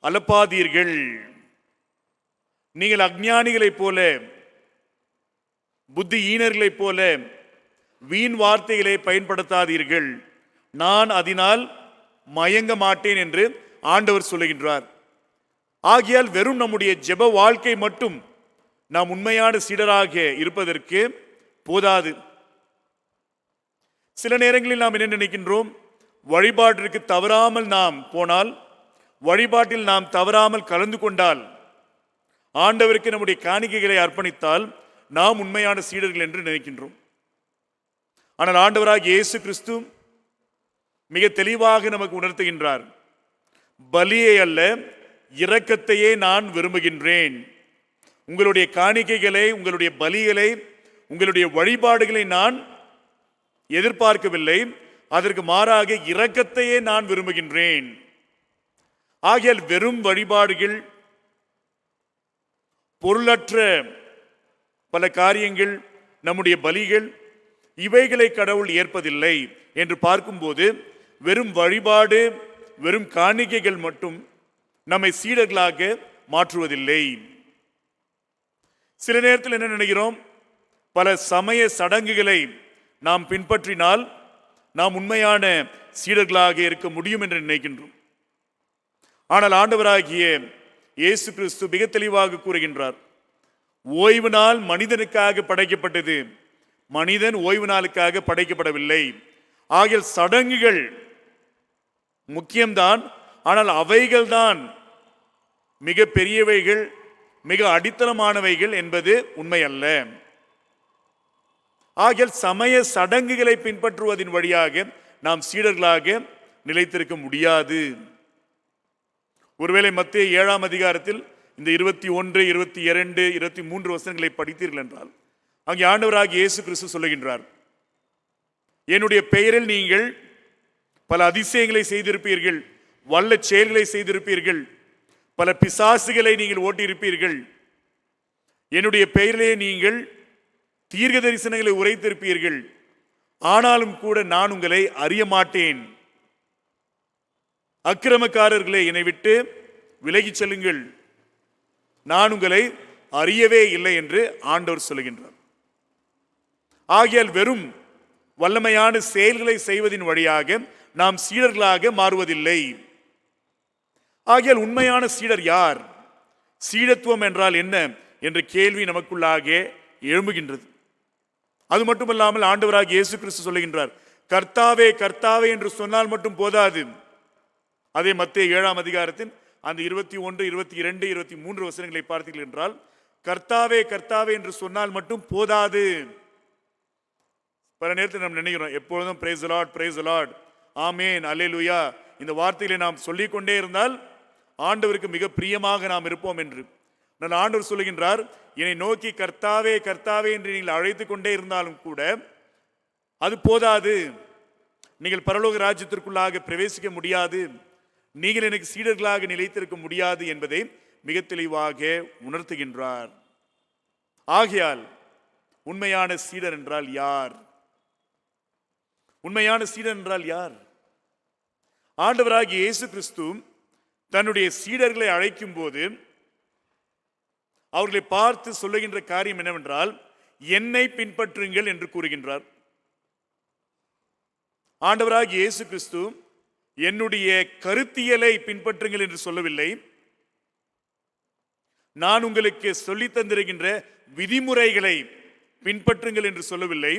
அலப்பாதீர்கள். நீங்கள் அஞ்ஞானிகளைப் போல, புத்தியீனர்களைப் போல வீண் வார்த்தைகளை பயன்படுத்தாதீர்கள், நான் அதனால் மயங்க மாட்டேன் என்று ஆண்டவர் சொல்லுகின்றார். ஆகையால் வெறும் நம்முடைய ஜெப வாழ்க்கை மட்டும் நாம் உண்மையான சீடராக இருப்பதற்கு போதாது. சில நேரங்களில் நாம் என்ன நினைக்கின்றோம், வழிபாட்டிற்கு தவறாமல் நாம் போனால், வழிபாட்டில் நாம் தவறாமல் கலந்து கொண்டால், ஆண்டவருக்கு நம்முடைய காணிக்கைகளை அர்ப்பணித்தால் நாம் உண்மையான சீடர்கள் என்று நினைக்கின்றோம். ஆனால் ஆண்டவராகிய இயேசு கிறிஸ்து மிக தெளிவாக நமக்கு உணர்த்துகின்றார், பலியை அல்ல இரக்கத்தையே நான் விரும்புகின்றேன். உங்களுடைய காணிக்கைகளை, உங்களுடைய பலிகளை, உங்களுடைய வழிபாடுகளை நான் எதிர்பார்க்கவில்லை, அதற்கு மாறாக இரக்கத்தையே நான் விரும்புகின்றேன். ஆகையால் வெறும் வழிபாடுகள், பொருளற்ற பல காரியங்கள், நம்முடைய பலிகள், இவைகளை கடவுள் ஏற்பதில்லை என்று பார்க்கும்போது வெறும் வழிபாடு, வெறும் காணிக்கைகள் மட்டும் நம்மை சீடர்களாக மாற்றுவதில்லை. சில நேரத்தில் என்ன நினைக்கிறோம், பல சமய சடங்குகளை நாம் பின்பற்றினால் நாம் உண்மையான சீடர்களாக இருக்க முடியும் என்று நினைக்கின்றோம். ஆனால் ஆண்டவராகிய இயேசு கிறிஸ்து மிக தெளிவாக கூறுகின்றார், ஓய்வு நாள் மனிதனுக்காக படைக்கப்பட்டது, மனிதன் ஓய்வு நாளுக்காக படைக்கப்படவில்லை. ஆகிய சடங்குகள் முக்கியம்தான், ஆனால் அவைகள்தான் மிக பெரியவைகள், மிக அடித்தளமானவைகள் என்பது உண்மை அல்ல. ஆகியால் சமய சடங்குகளை பின்பற்றுவதன் வழியாக நாம் சீடர்களாக நிலைத்திருக்க முடியாது. ஒருவேளை மத்தேயு 7ஆம் அதிகாரத்தில் இந்த 21, 22, 23 வசனங்களை படித்தீர்கள் என்றால் அங்கே ஆண்டவராகிய இயேசு கிறிஸ்து சொல்லுகின்றார், என்னுடைய பெயரில் நீங்கள் பல அதிசயங்களை செய்திருப்பீர்கள், வல்ல செயல்களை செய்திருப்பீர்கள், பல பிசாசுகளை நீங்கள் ஓட்டியிருப்பீர்கள், என்னுடைய பெயரிலே நீங்கள் தீர்க்க தரிசனங்களை உரைத்திருப்பீர்கள், ஆனாலும் கூட நான் உங்களை அறிய மாட்டேன். அக்கிரமக்காரர்களே, என்னை விட்டு விலகிச் செல்லுங்கள், நான் உங்களை அறியவே இல்லை என்று ஆண்டவர் சொல்லுகின்றார். ஆகையால் வெறும் வல்லமையான செயல்களை செய்வதின் வழியாக நாம் சீடர்களாக மாறுவதில்லை. ஆகையால் உண்மையான சீடர் யார், சீடத்துவம் என்றால் என்ன என்ற கேள்வி நமக்குள்ளாக எழும்புகின்றது. அது மட்டுமல்லாமல் ஆண்டவராகிய இயேசு கிறிஸ்து சொல்லுகின்றார், கர்த்தாவே கர்த்தாவே என்று சொன்னால் மட்டும் போதாது. அதே மத்தேயு 7ஆம் அதிகாரத்தின் அந்த 21, 22, 23 வசனங்களை பார்த்தீர்கள் என்றால், கர்த்தாவே கர்த்தாவே என்று சொன்னால் மட்டும் போதாது. பல நேரத்தில் நாம் நினைக்கிறோம் எப்பொழுதும் praise the lord, praise the lord, ஆமேன், அல்லேலூயா இந்த வார்த்தைகளை நாம் சொல்லிக்கொண்டே இருந்தால் ஆண்டவருக்கு மிக பிரியமாக நாம் இருப்போம் என்று. நான் ஆண்டவர் சொல்லுகின்றார், என்னை நோக்கி கர்த்தாவே கர்த்தாவே என்று நீங்கள் அழைத்து கொண்டே இருந்தாலும் கூட அது போதாது. நீங்கள் பரலோக ராஜ்யத்திற்குள்ளாக பிரவேசிக்க முடியாது, நீங்கள் எனக்கு சீடர்களாக நிலைத்திருக்க முடியாது என்பதை மிக தெளிவாக உணர்த்துகின்றார். ஆகையால் உண்மையான சீடர் என்றால் யார்? உண்மையான சீடர் என்றால் யார்? ஆண்டவராகிய இயேசு கிறிஸ்து தன்னுடைய சீடர்களை அழைக்கும் போது அவர்களை பார்த்து சொல்லுகின்ற காரியம் என்னவென்றால், என்னை பின்பற்றுங்கள் என்று கூறுகின்றார். ஆண்டவராகிய இயேசு கிறிஸ்து என்னுடைய கருத்தியலை பின்பற்றுங்கள் என்று சொல்லவில்லை, நான் உங்களுக்கு சொல்லி தந்திருக்கின்ற விதிமுறைகளை பின்பற்றுங்கள் என்று சொல்லவில்லை,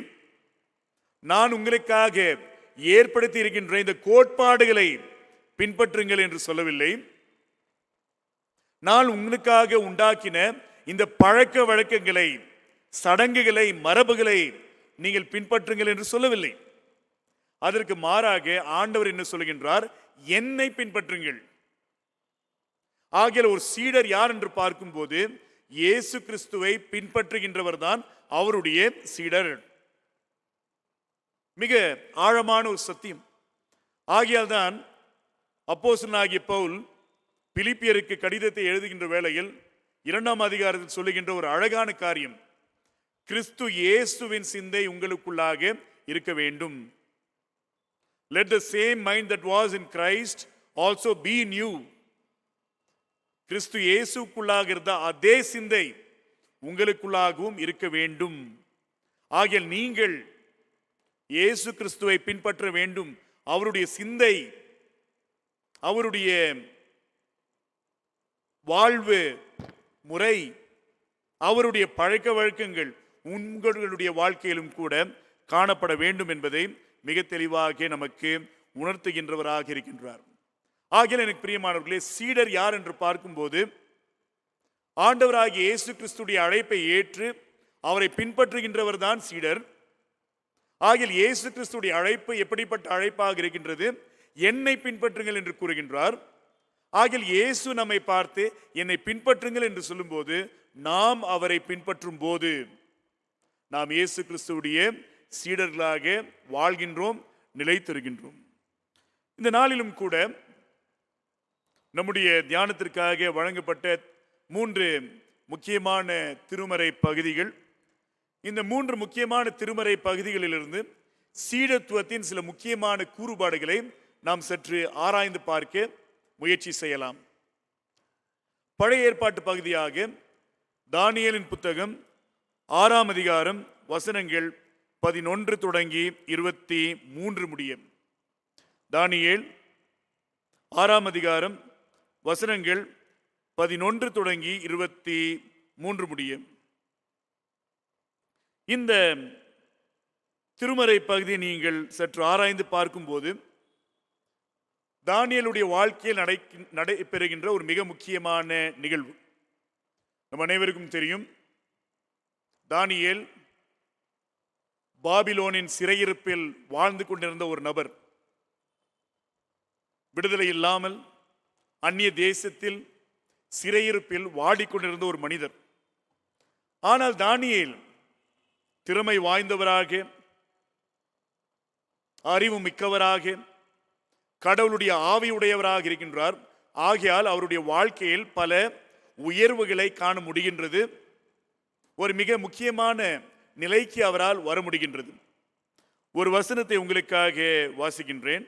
நான் உங்களுக்காக ஏற்படுத்தி இருக்கின்ற இந்த கோட்பாடுகளை பின்பற்றுங்கள் என்று சொல்லவில்லை, நான் உங்களுக்காக உண்டாக்கின இந்த பழக்க வழக்கங்களை, சடங்குகளை, மரபுகளை நீங்கள் பின்பற்றுங்கள் என்று சொல்லவில்லை. அதற்கு மாறாக ஆண்டவர் என்ன சொல்கின்றார், என்னை பின்பற்றுங்கள். ஆகிய ஒரு சீடர் யார் என்று பார்க்கும்போது இயேசு கிறிஸ்துவை பின்பற்றுகின்றவர் தான் அவருடைய சீடர். மிக ஆழமான ஒரு சத்தியம். ஆகையால் தான் அப்போஸ்தலனாகிய பவுல் பிலிப்பியருக்கு கடிதத்தை எழுதுகின்ற வேளையில் 2ஆம் அதிகாரத்தில் சொல்லுகின்ற ஒரு அழகான காரியம், கிறிஸ்து இயேசுவின் சிந்தை உங்களுக்குள்ளாக இருக்க வேண்டும். Let the same mind that was in Christ also be in you. கிறிஸ்து இயேசுக்குள்ளாக இருந்த அதே சிந்தை உங்களுக்குள்ளாகவும் இருக்க வேண்டும். ஆகையால் நீங்கள் இயேசு கிறிஸ்துவை பின்பற்ற வேண்டும். அவருடைய சிந்தை, அவருடைய வாழ்வு முறை, அவருடைய பழக்க வழக்கங்கள் உங்களுடைய வாழ்க்கையிலும் கூட காணப்பட வேண்டும் என்பதை மிக தெளிவாக நமக்கு உணர்த்துகின்றவராக இருக்கின்றார். ஆகிய எனக்கு பிரியமானவர்களே, சீடர் யார் என்று பார்க்கும்போது ஆண்டவராகிய இயேசு கிறிஸ்துடைய அழைப்பை ஏற்று அவரை பின்பற்றுகின்றவர் தான் சீடர். ஆகிய இயேசு கிறிஸ்துடைய அழைப்பு எப்படிப்பட்ட அழைப்பாக இருக்கின்றது, என்னை பின்பற்றுங்கள் என்று கூறுகின்றார். ஆகிய இயேசு நம்மை பார்த்து என்னை பின்பற்றுங்கள் என்று சொல்லும்போது நாம் அவரை பின்பற்றும் போது நாம் இயேசு கிறிஸ்துவுடைய சீடர்களாக வாழ்கின்றோம், நிலைத்திருக்கின்றோம். இந்த நாளிலும் கூட நம்முடைய தியானத்திற்காக வழங்கப்பட்ட 3 முக்கியமான திருமறை பகுதிகள். இந்த 3 முக்கியமான திருமறை பகுதிகளிலிருந்து சீடத்துவத்தின் சில முக்கியமான கூறுபாடுகளை நாம் சற்று ஆராய்ந்து பார்க்க முயற்சி செய்யலாம். பழைய ஏற்பாட்டு பகுதியாக தானியேலின் புத்தகம் 6ஆம் அதிகாரம் வசனங்கள் 11 தொடங்கி 23 முடிய. தானியேல் 6ஆம் அதிகாரம் வசனங்கள் 11 தொடங்கி 23 முடிய. இந்த திருமறை பகுதியை நீங்கள் சற்று ஆராய்ந்து பார்க்கும்போது தானியேலுடைய வாழ்க்கையில் நடைபெறுகின்ற ஒரு மிக முக்கியமான நிகழ்வு. நம் அனைவருக்கும் தெரியும், தானியேல் பாபிலோனின் சிறையிருப்பில் வாழ்ந்து கொண்டிருந்த ஒரு நபர். விடுதலை இல்லாமல் அந்நிய தேசத்தில் சிறையிருப்பில் வாடிக்கொண்டிருந்த ஒரு மனிதர். ஆனால் தானியேல் திறமை வாய்ந்தவராக, அறிவு மிக்கவராக, கடவுளுடைய ஆவியுடையவராக இருக்கின்றார். ஆகையால் அவருடைய வாழ்க்கையில் பல உயர்வுகளை காண முடிகின்றது. ஒரு மிக முக்கியமான நிலைக்கு அவரால் வர முடிகின்றது. ஒரு வசனத்தை உங்களுக்காக வாசிக்கின்றேன்.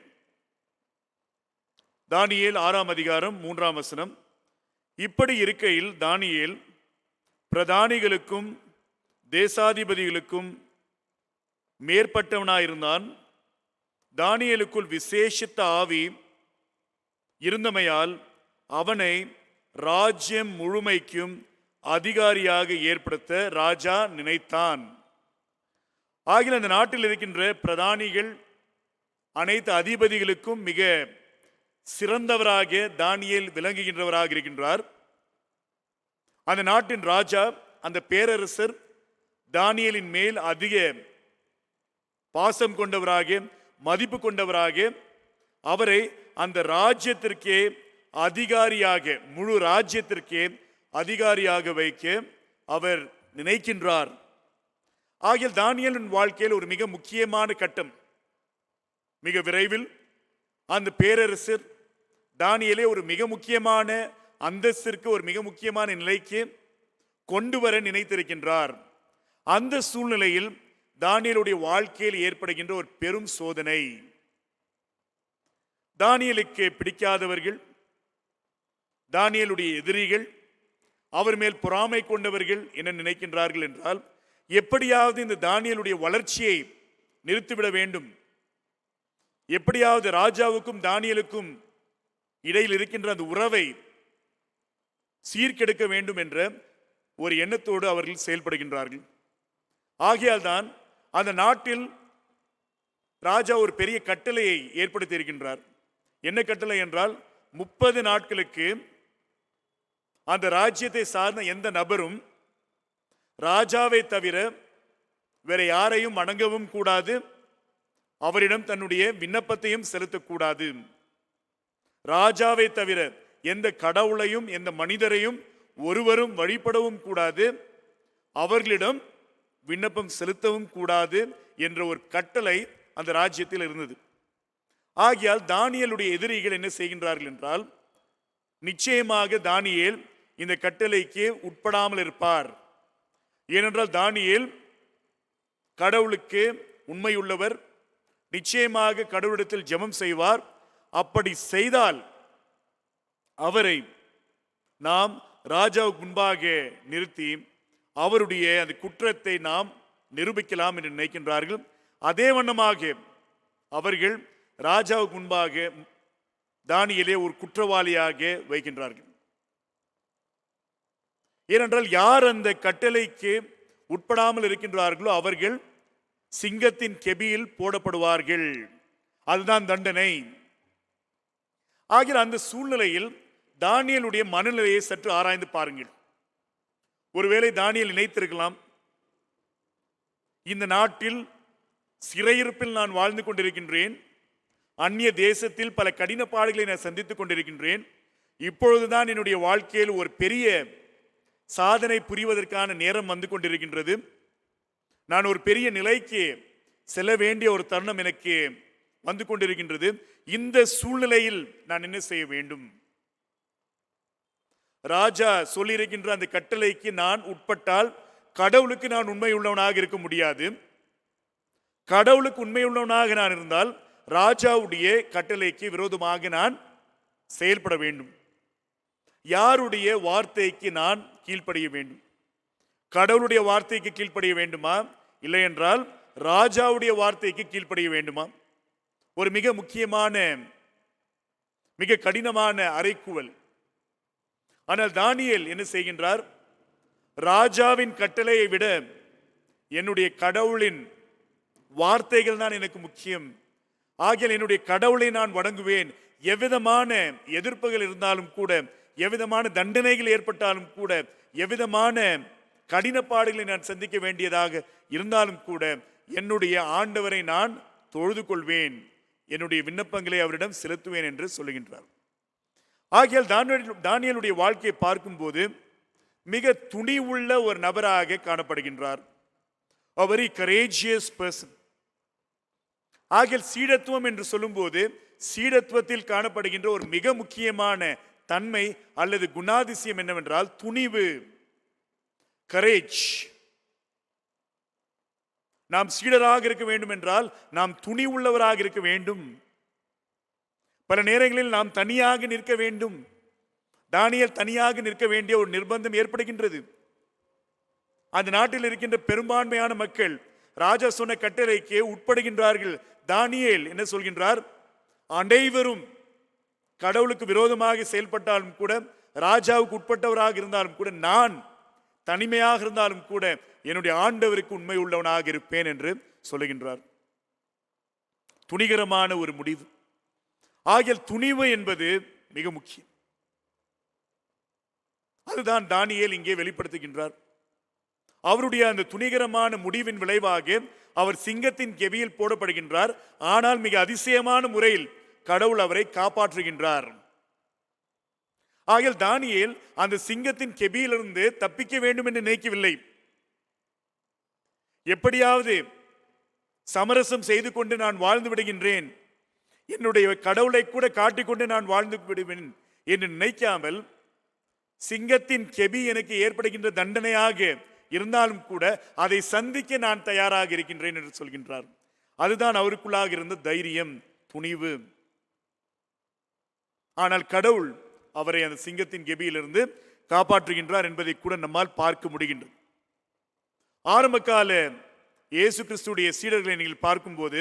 தானியேல் 6ஆம் அதிகாரம் 3ஆம் வசனம். இப்படி இருக்கையில் தானியேல் பிரதானிகளுக்கும் தேசாதிபதிகளுக்கும் மேற்பட்டவனாயிருந்தான். தானியேலுக்குள் விசேஷித்த ஆவி இருந்தமையால் அவனை ராஜ்யம் முழுமைக்கும் அதிகாரியாக ஏற்படுத்த ராஜா நினைத்தான். ஆகிய அந்த நாட்டில் இருக்கின்ற பிரதானிகள் அனைத்து அதிபதிகளுக்கும் மிக சிறந்தவராக தானியேல் விளங்குகின்றவராக இருக்கின்றார். அந்த நாட்டின் ராஜா, அந்த பேரரசர் தானியேலின் மேல் அதிக பாசம் கொண்டவராக, மதிப்பு கொண்டவராக, அவரை அந்த ராஜ்யத்திற்கே அதிகாரியாக, முழு ராஜ்யத்திற்கே அதிகாரியாக வைக்க அவர் நினைக்கின்றார். ஆகிய தானியேலின் வாழ்க்கையில் ஒரு மிக முக்கியமான கட்டம். மிக விரைவில் அந்த பேரரசர் தானியேலை ஒரு மிக முக்கியமான அந்தஸ்திற்கு, ஒரு மிக முக்கியமான நிலைக்கு கொண்டு வர நினைத்திருக்கின்றார். அந்த சூழ்நிலையில் தானியேலுடைய வாழ்க்கையில் ஏற்படுகின்ற ஒரு பெரும் சோதனை. தானியேலுக்கு பிடிக்காதவர்கள், தானியேலுடைய எதிரிகள், அவர் மேல் பொறாமை கொண்டவர்கள் என்ன நினைக்கின்றார்கள் என்றால், எப்படியாவது இந்த தானியேலுடைய வளர்ச்சியை நிறுத்திவிட வேண்டும், எப்படியாவது ராஜாவுக்கும் தானியேலுக்கும் இடையில் இருக்கின்ற அந்த உறவை சீர்கெடுக்க வேண்டும் என்ற ஒரு எண்ணத்தோடு அவர்கள் செயல்படுகின்றார்கள். ஆகையால் தான் அந்த நாட்டில் ராஜா ஒரு பெரிய கட்டளையை ஏற்படுத்தி இருக்கின்றார். என்ன கட்டளை என்றால், 30 நாட்களுக்கு அந்த ராஜ்யத்தை சார்ந்த எந்த நபரும் ராஜாவை தவிர வேற யாரையும் வணங்கவும் கூடாது, அவரிடம் தன்னுடைய விண்ணப்பத்தையும் செலுத்தக்கூடாது. ராஜாவை தவிர எந்த கடவுளையும் எந்த மனிதரையும் ஒருவரும் வழிபடவும் கூடாது, அவர்களிடம் விண்ணப்பம் செலுத்தவும் கூடாது என்ற ஒரு கட்டளை அந்த ராஜ்யத்தில் இருந்தது. ஆகையால் தானியேலுடைய எதிரிகள் என்ன செய்கின்றார்கள் என்றால், நிச்சயமாக தானியேல் இந்த கட்டளைக்கு உட்படாமல் இருப்பார். ஏனென்றால் தானியேல் கடவுளுக்கு உண்மையுள்ளவர், நிச்சயமாக கடவுளிடத்தில் ஜெபம் செய்வார். அப்படி செய்தால் அவரை நாம் ராஜாவுக்கு முன்பாக நிறுத்தி அவருடைய அந்த குற்றத்தை நாம் நிரூபிக்கலாம் என்று நினைக்கின்றார்கள். அதே வண்ணமாக அவர்கள் ராஜாவுக்கு முன்பாக தானியேலை ஒரு குற்றவாளியாக வைக்கின்றார்கள். ஏனென்றால் யார் அந்த கட்டளைக்கு உட்படாமல் இருக்கின்றார்களோ அவர்கள் சிங்கத்தின் கெபியில் போடப்படுவார்கள். அதுதான் தண்டனை. ஆகிய அந்த சூழ்நிலையில் தானியேலுடைய மனநிலையை சற்று ஆராய்ந்து பாருங்கள். ஒருவேளை தானியேல் நினைத்திருக்கலாம், இந்த நாட்டில் சிறையிருப்பில் நான் வாழ்ந்து கொண்டிருக்கின்றேன், அந்நிய தேசத்தில் பல கடின பாடுகளை நான் சந்தித்துக் கொண்டிருக்கின்றேன், இப்பொழுதுதான் என்னுடைய வாழ்க்கையில் ஒரு பெரிய சாதனை புரிவதற்கான நேரம் வந்து கொண்டிருக்கின்றது, நான் ஒரு பெரிய நிலைக்கு செல்ல வேண்டிய ஒரு தருணம் எனக்கு வந்து கொண்டிருக்கின்றது, இந்த சூழ்நிலையில் நான் என்ன செய்ய வேண்டும்? ராஜா சொல்லியிருக்கின்ற அந்த கட்டளைக்கு நான் உட்பட்டால் கடவுளுக்கு நான் உண்மையுள்ளவனாக இருக்க முடியாது. கடவுளுக்கு உண்மையுள்ளவனாக நான் இருந்தால் ராஜாவுடைய கட்டளைக்கு விரோதமாக நான் செயல்பட வேண்டும். யாருடைய வார்த்தைக்கு நான் கீழ்ப்படிய வேண்டும்? கடவுளுடைய வார்த்தைக்கு கீழ்ப்படிய வேண்டுமா, இல்லை என்றால் ராஜாவுடைய வார்த்தைக்கு கீழ்ப்படிய வேண்டுமா? ஒரு மிக முக்கியமான, மிக கடினமான அறைகூவல். ஆனால் தானியேல் என்ன செய்கின்றார்? ராஜாவின் கட்டளையை விட என்னுடைய கடவுளின் வார்த்தைகள் தான் எனக்கு முக்கியம். ஆகிய என்னுடைய கடவுளை நான் வணங்குவேன். எவ்விதமான எதிர்ப்புகள் இருந்தாலும் கூட, எவ்விதமான தண்டனைகள் ஏற்பட்டாலும் கூட, எவ்விதமான கடினப்பாடுகளை நான் சந்திக்க வேண்டியதாக இருந்தாலும் கூட என்னுடைய ஆண்டவரை நான் தொழுது கொள்வேன், என்னுடைய விண்ணப்பங்களை அவரிடம் செலுத்துவேன் என்று சொல்லுகின்றார். ஆகையால் தானியேலுடைய வாழ்க்கையை பார்க்கும்போது மிக துணிவுள்ள ஒரு நபராக காணப்படுகின்றார். A very courageous person. ஆகையால் சீடத்துவம் என்று சொல்லும்போது சீடத்துவத்தில் காணப்படுகின்ற ஒரு மிக முக்கியமான தன்மை அல்லது குணாதிசயம் என்னவென்றால் துணிவு, கரேஜ். நாம் சீடராக இருக்க வேண்டும் என்றால் நாம் துணிவுள்ளவராக இருக்க வேண்டும். பல நேரங்களில் நாம் தனியாக நிற்க வேண்டும். தானியேல் தனியாக நிற்க வேண்டிய ஒரு நிர்பந்தம் ஏற்படுகின்றது. அந்த நாட்டில் இருக்கின்ற பெரும்பான்மையான மக்கள் ராஜா சொன்ன கட்டளைக்கு உட்படுகின்றார்கள். தானியேல் என்ன சொல்கின்றார்? அனைவரும் கடவுளுக்கு விரோதமாக செயல்பட்டாலும் கூட, ராஜாவுக்கு உட்பட்டவராக இருந்தாலும் கூட, நான் தனிமையாக இருந்தாலும் கூட என்னுடைய ஆண்டவருக்கு உண்மை உள்ளவனாக இருப்பேன் என்று சொல்லுகின்றார். துணிகரமான ஒரு முடிவு. ஆகியால் துணிவு என்பது மிக முக்கியம். அதுதான் தானியேல் இங்கே வெளிப்படுத்துகின்றார். அவருடைய அந்த துணிகரமான முடிவின் விளைவாக அவர் சிங்கத்தின் கெபியில் போடப்படுகின்றார். ஆனால் மிக அதிசயமான முறையில் கடவுள் அவரை காப்பாற்றுகின்றார். ஆகியால் தானியேல் அந்த சிங்கத்தின் கெபியிலிருந்து தப்பிக்க வேண்டும் என்று நினைக்கவில்லை. எப்படியாவது சமரசம் செய்து கொண்டு நான் வாழ்ந்து விடுகின்றேன், என்னுடைய கடவுளை கூட காட்டிக்கொண்டு நான் வாழ்ந்து விடுவேன் என்று நினைக்காமல், சிங்கத்தின் கெபி எனக்கு ஏற்படுகின்ற தண்டனையாக இருந்தாலும் கூட அதை சந்திக்க நான் தயாராக இருக்கின்றேன் என்று சொல்கின்றார். அதுதான் அவருக்குள்ளாக இருந்த தைரியம், துணிவு. ஆனால் கடவுள் அவரை அந்த சிங்கத்தின் கெபியிலிருந்து காப்பாற்றுகின்றார் என்பதை கூட நம்மால் பார்க்க முடிகின்றது. ஆரம்ப கால இயேசு கிறிஸ்துடைய சீடர்களை நீங்கள் பார்க்கும்போது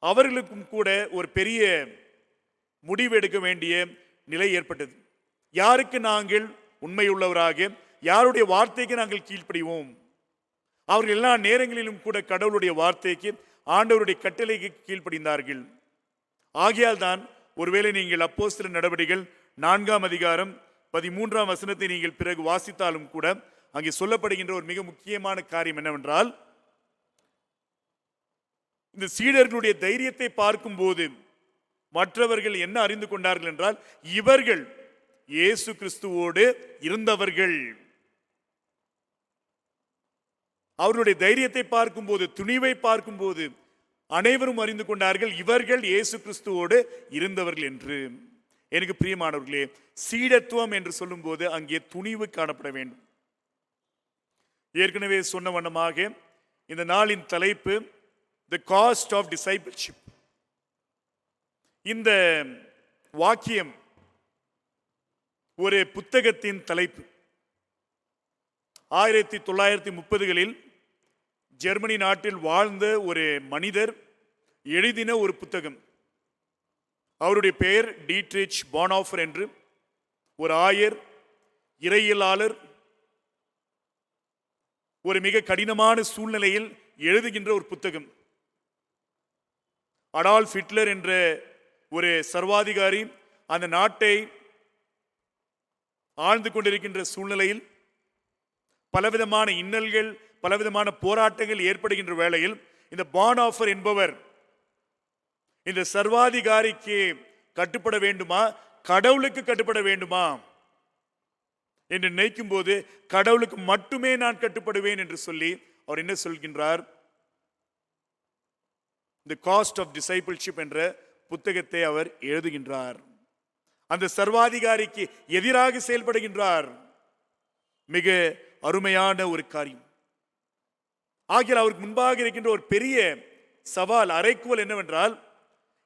அவர்களுக்கும் கூட ஒரு பெரிய முடிவு எடுக்க வேண்டிய நிலை ஏற்பட்டது. யாருக்கு நாங்கள் உண்மையுள்ளவராக, யாருடைய வார்த்தைக்கு நாங்கள் கீழ்ப்படிவோம்? அவர்கள் எல்லா நேரங்களிலும் கூட கடவுளுடைய வார்த்தைக்கு, ஆண்டவருடைய கட்டளைக்கு கீழ்ப்படிந்தார்கள். ஆகையால் தான் ஒருவேளை நீங்கள் அப்போஸ்தலர் நடவடிக்கைகள் 4ஆம் அதிகாரம் 13ஆம் வசனத்தை நீங்கள் பிறகு வாசித்தாலும் கூட அங்கே சொல்லப்படுகின்ற ஒரு மிக முக்கியமான காரியம் என்னவென்றால், இந்த சீடர்களுடைய தைரியத்தை பார்க்கும்போது மற்றவர்கள் என்ன அறிந்து கொண்டார்கள் என்றால், இவர்கள் இயேசு கிறிஸ்துவோடு இருந்தவர்கள். அவருடைய தைரியத்தை பார்க்கும்போது, துணிவை பார்க்கும்போது அனைவரும் அறிந்து கொண்டார்கள் இவர்கள் இயேசு கிறிஸ்துவோடு இருந்தவர்கள் என்று. எனக்கு பிரியமானவர்களே, சீடத்துவம் என்று சொல்லும் போது அங்கே துணிவு காணப்பட வேண்டும். ஏற்கனவே சொன்ன வண்ணமாக இந்த நாளின் தலைப்பு The Cost of Discipleship. இந்த வாக்கியம் ஒரு புத்தகத்தின் தலைப்பு. 1930களில் ஜெர்மனி நாட்டில் வாழ்ந்த ஒரு மனிதர் எழுதின ஒரு புத்தகம். அவருடைய பெயர் டீட்ரிச் பானாஃபர் என்று. ஒரு ஆயர், இறையியலாளர், ஒரு மிக கடினமான சூழ்நிலையில் எழுதுகின்ற ஒரு புத்தகம். அடால்ஃப் ஹிட்லர் என்ற ஒரு சர்வாதிகாரி அந்த நாட்டை ஆழ்ந்து கொண்டிருக்கின்ற சூழ்நிலையில் பலவிதமான இன்னல்கள், பலவிதமான போராட்டங்கள் ஏற்படுகின்ற வேளையில் இந்த பானாஃபர் என்பவர் இந்த சர்வாதிகாரிக்கு கட்டுப்பட வேண்டுமா, கடவுளுக்கு கட்டுப்பட வேண்டுமா என்று நினைக்கும் போது, கடவுளுக்கு மட்டுமே நான் கட்டுப்படுவேன் என்று சொல்லி அவர் என்ன சொல்கின்றார்? தி காஸ்ட் ஆஃப் டிசைபிள்ஷிப் என்ற புத்தகத்தை அவர் எழுதுகின்றார். அந்த சர்வாதிகாரிக்கு எதிராக செயல்படுகின்றார். மிக அருமையான ஒரு காரியம். ஆகிய அவருக்கு முன்பாக இருக்கின்ற ஒரு பெரிய சவால், அறைக்கூவல் என்னவென்றால்,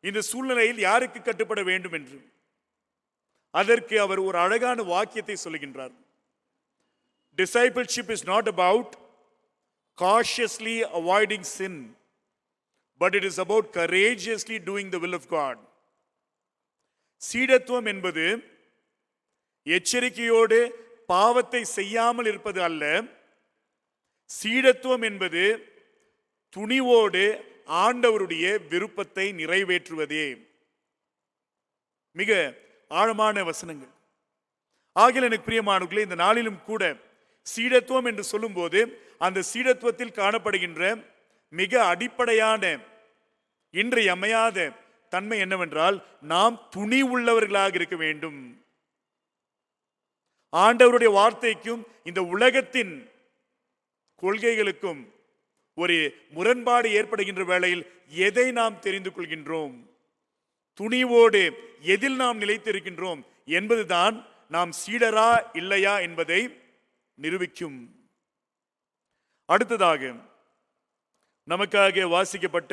இந்த சூழ்நிலையில் யாருக்கு கட்டுப்பட வேண்டும் என்று. அதற்கு அவர் ஒரு அழகான வாக்கியத்தை சொல்லுகின்றார். Discipleship is not about cautiously avoiding sin, but it is about courageously doing the will of God. சீடத்துவம் என்பது எச்சரிக்கையோடு பாவத்தை செய்யாமல் இருப்பது அல்ல. சீடத்துவம் என்பது துணிவோடு ஆண்டவருடைய விருப்பத்தை நிறைவேற்றுவதே. மிக ஆழமான வசனங்கள். ஆகிய எனக்கு பிரியமானவர்களே, இந்த நாளிலும் கூட சீடத்துவம் என்று சொல்லும்போது அந்த சீடத்துவத்தில் காணப்படுகின்ற மிக அடிப்படையான இன்றியமையாத தன்மை என்னவென்றால், நாம் துணி உள்ளவர்களாக இருக்க வேண்டும். ஆண்டவருடைய வார்த்தைக்கும் இந்த உலகத்தின் கொள்கைகளுக்கும் ஒரு முரண்பாடு ஏற்படுகின்ற வேளையில் எதை நாம் தெரிந்து கொள்கின்றோம், துணிவோடு எதில் நாம் நிலைத்திருக்கின்றோம் என்பதுதான் நாம் சீடரா இல்லையா என்பதை நிரூபிக்கும். அடுத்ததாக நமக்காக வாசிக்கப்பட்ட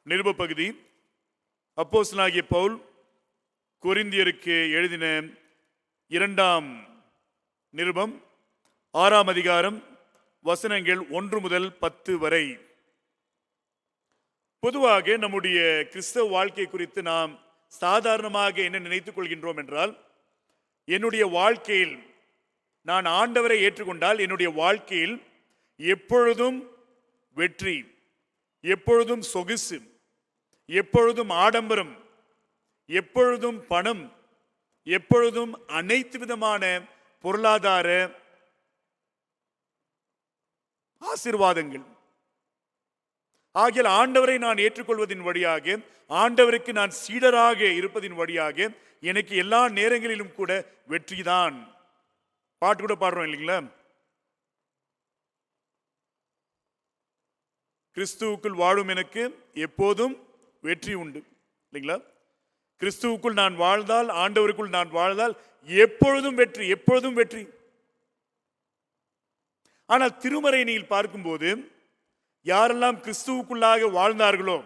நிருப பகுதி, அப்போஸ்தலனாகிய பவுல் கொரிந்தியருக்கு எழுதின 2ஆம் நிருபம் 6ஆம் அதிகாரம் வசனங்கள் 1 முதல் 10 வரை. பொதுவாக நம்முடைய கிறிஸ்தவ வாழ்க்கை குறித்து நாம் சாதாரணமாக என்ன நினைத்துக் கொள்கின்றோம் என்றால், என்னுடைய வாழ்க்கையில் நான் ஆண்டவரை ஏற்றுக்கொண்டால் என்னுடைய வாழ்க்கையில் எப்பொழுதும் வெற்றி, எப்பொழுதும் சொகுசு, எப்பொழுதும் ஆடம்பரம், எப்பொழுதும் பணம், எப்பொழுதும் அனைத்து விதமான பொருளாதார ஆசீர்வாதங்கள். ஆகிய ஆண்டவரை நான் ஏற்றுக்கொள்வதின் வழியாக, ஆண்டவருக்கு நான் சீடராக இருப்பதின் வழியாக எனக்கு எல்லா நேரங்களிலும் கூட வெற்றிதான். பாட்டு கூட பாடுறோம் இல்லைங்களா? கிறிஸ்துவுக்குள் வாழும் எனக்கு எப்போதும் வெற்றி உண்டு, இல்லைங்களா? கிறிஸ்துவுக்குள் நான் வாழ்ந்தால், ஆண்டவருக்குள் நான் வாழ்ந்தால் எப்பொழுதும் வெற்றி, எப்பொழுதும் வெற்றி. ஆனால் திருமறை நீங்கள் பார்க்கும்போது யாரெல்லாம் கிறிஸ்துவுக்குள்ளாக வாழ்ந்தார்களோ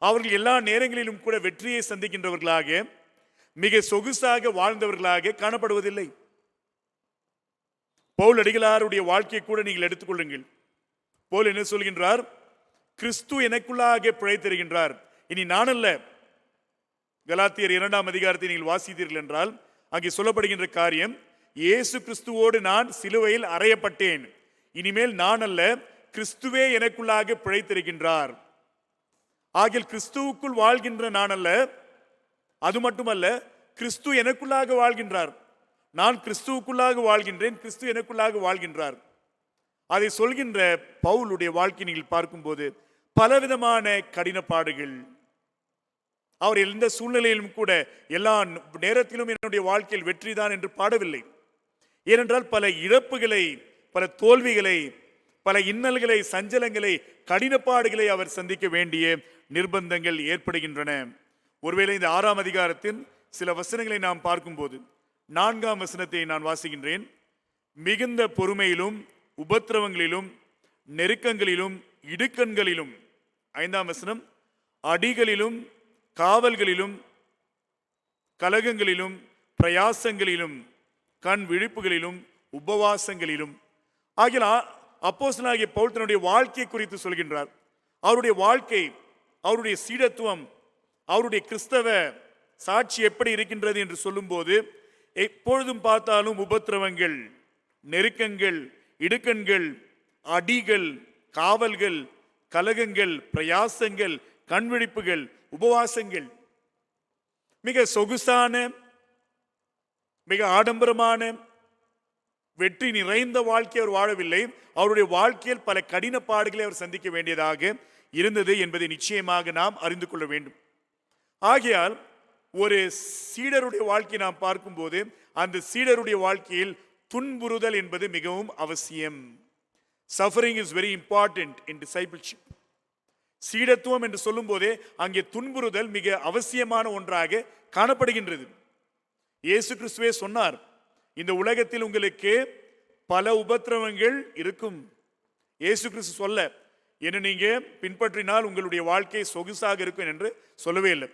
அவர்கள் எல்லா நேரங்களிலும் கூட வெற்றியை சந்திக்கின்றவர்களாக, மிக சொகுசாக வாழ்ந்தவர்களாக காணப்படுவதில்லை. பவுல் அடிகளாருடைய வாழ்க்கையை கூட நீங்கள் எடுத்துக்கொள்ளுங்கள். பவுல் என்ன சொல்கின்றார்? கிறிஸ்து எனக்குள்ளாக பிழைத்திருக்கின்றார், இனி நான் அல்ல. கலாத்தியர் 2ஆம் அதிகாரத்தை நீங்கள் வாசித்தீர்கள் என்றால் அங்கே சொல்லப்படுகின்ற காரியம், இயேசு கிறிஸ்துவோடு நான் சிலுவையில் அறையப்பட்டேன், இனிமேல் நான் அல்ல, கிறிஸ்துவே எனக்குள்ளாக பிழைத்திருக்கின்றார். ஆகிய கிறிஸ்துவுக்குள் வாழ்கின்ற நான் அல்ல, அது மட்டுமல்ல, கிறிஸ்து எனக்குள்ளாக வாழ்கின்றார். நான் கிறிஸ்துவுக்குள்ளாக வாழ்கின்றேன், கிறிஸ்து எனக்குள்ளாக வாழ்கின்றார். அதை சொல்கின்ற பவுலுடைய வாழ்க்கை நீங்கள் பார்க்கும்போது பலவிதமான கடினப்பாடுகள். அவர் எந்த சூழ்நிலையிலும் கூட எல்லா நேரத்திலும் என்னுடைய வாழ்க்கையில் வெற்றிதான் என்று பாடவில்லை. ஏனென்றால் பல இழப்புகளை, பல தோல்விகளை, பல இன்னல்களை, சஞ்சலங்களை, கடினப்பாடுகளை அவர் சந்திக்க வேண்டிய நிர்பந்தங்கள் ஏற்படுகின்றன. ஒருவேளை இந்த 6ஆம் அதிகாரத்தின் சில வசனங்களை நாம் பார்க்கும்போது 4ஆம் வசனத்தை நான் வாசிக்கின்றேன். மிகுந்த பொறுமையிலும் உபத்திரவங்களிலும் நெருக்கங்களிலும் இடுக்கண்களிலும், 5ஆம் வசனம், அடிகளிலும் காவல்களிலும் கலகங்களிலும் பிரயாசங்களிலும் கண் விழிப்புகளிலும் உபவாசங்களிலும் ஆகிய அப்போஸ்தலனாகிய பவுல் தன்னுடைய வாழ்க்கை குறித்து சொல்கின்றார். அவருடைய வாழ்க்கை, அவருடைய சீடத்துவம், அவருடைய கிறிஸ்தவ சாட்சி எப்படி இருக்கின்றது என்று சொல்லும்போது, எப்பொழுதும் பார்த்தாலும் உபத்திரவங்கள், நெருக்கங்கள், இடுக்கண்கள், அடிகள், காவல்கள், கலகங்கள், பிரயாசங்கள், கண்விழிப்புகள், உபவாசங்கள். மிக சொகுசான, மிக ஆடம்பரமான, வெற்றி நிறைந்த வாழ்க்கை அவர் வாழவில்லை. அவருடைய வாழ்க்கையில் பல கடின பாடுகளை அவர் சந்திக்க வேண்டியதாக இருந்தது என்பதை நிச்சயமாக நாம் அறிந்து கொள்ள வேண்டும். ஆகையால் ஒரு சீடருடைய வாழ்க்கை நாம் பார்க்கும்போது அந்த சீடருடைய வாழ்க்கையில் துன்புறுதல் என்பது மிகவும் அவசியம். Suffering is very important in discipleship. சீடத்துவம் என்று சொல்லும் போதே அங்கே துன்புறுதல் மிக அவசியமான ஒன்றாக காணப்படுகின்றது. இயேசு கிறிஸ்துவே சொன்னார், இந்த உலகத்தில் உங்களுக்கு பல உபத்திரவங்கள் இருக்கும். இயேசு கிறிஸ்து சொல்ல, என்ன நீங்க பின்பற்றினால் உங்களுடைய வாழ்க்கை சொகுசாக இருக்கும் என்று சொல்லவே இல்லை.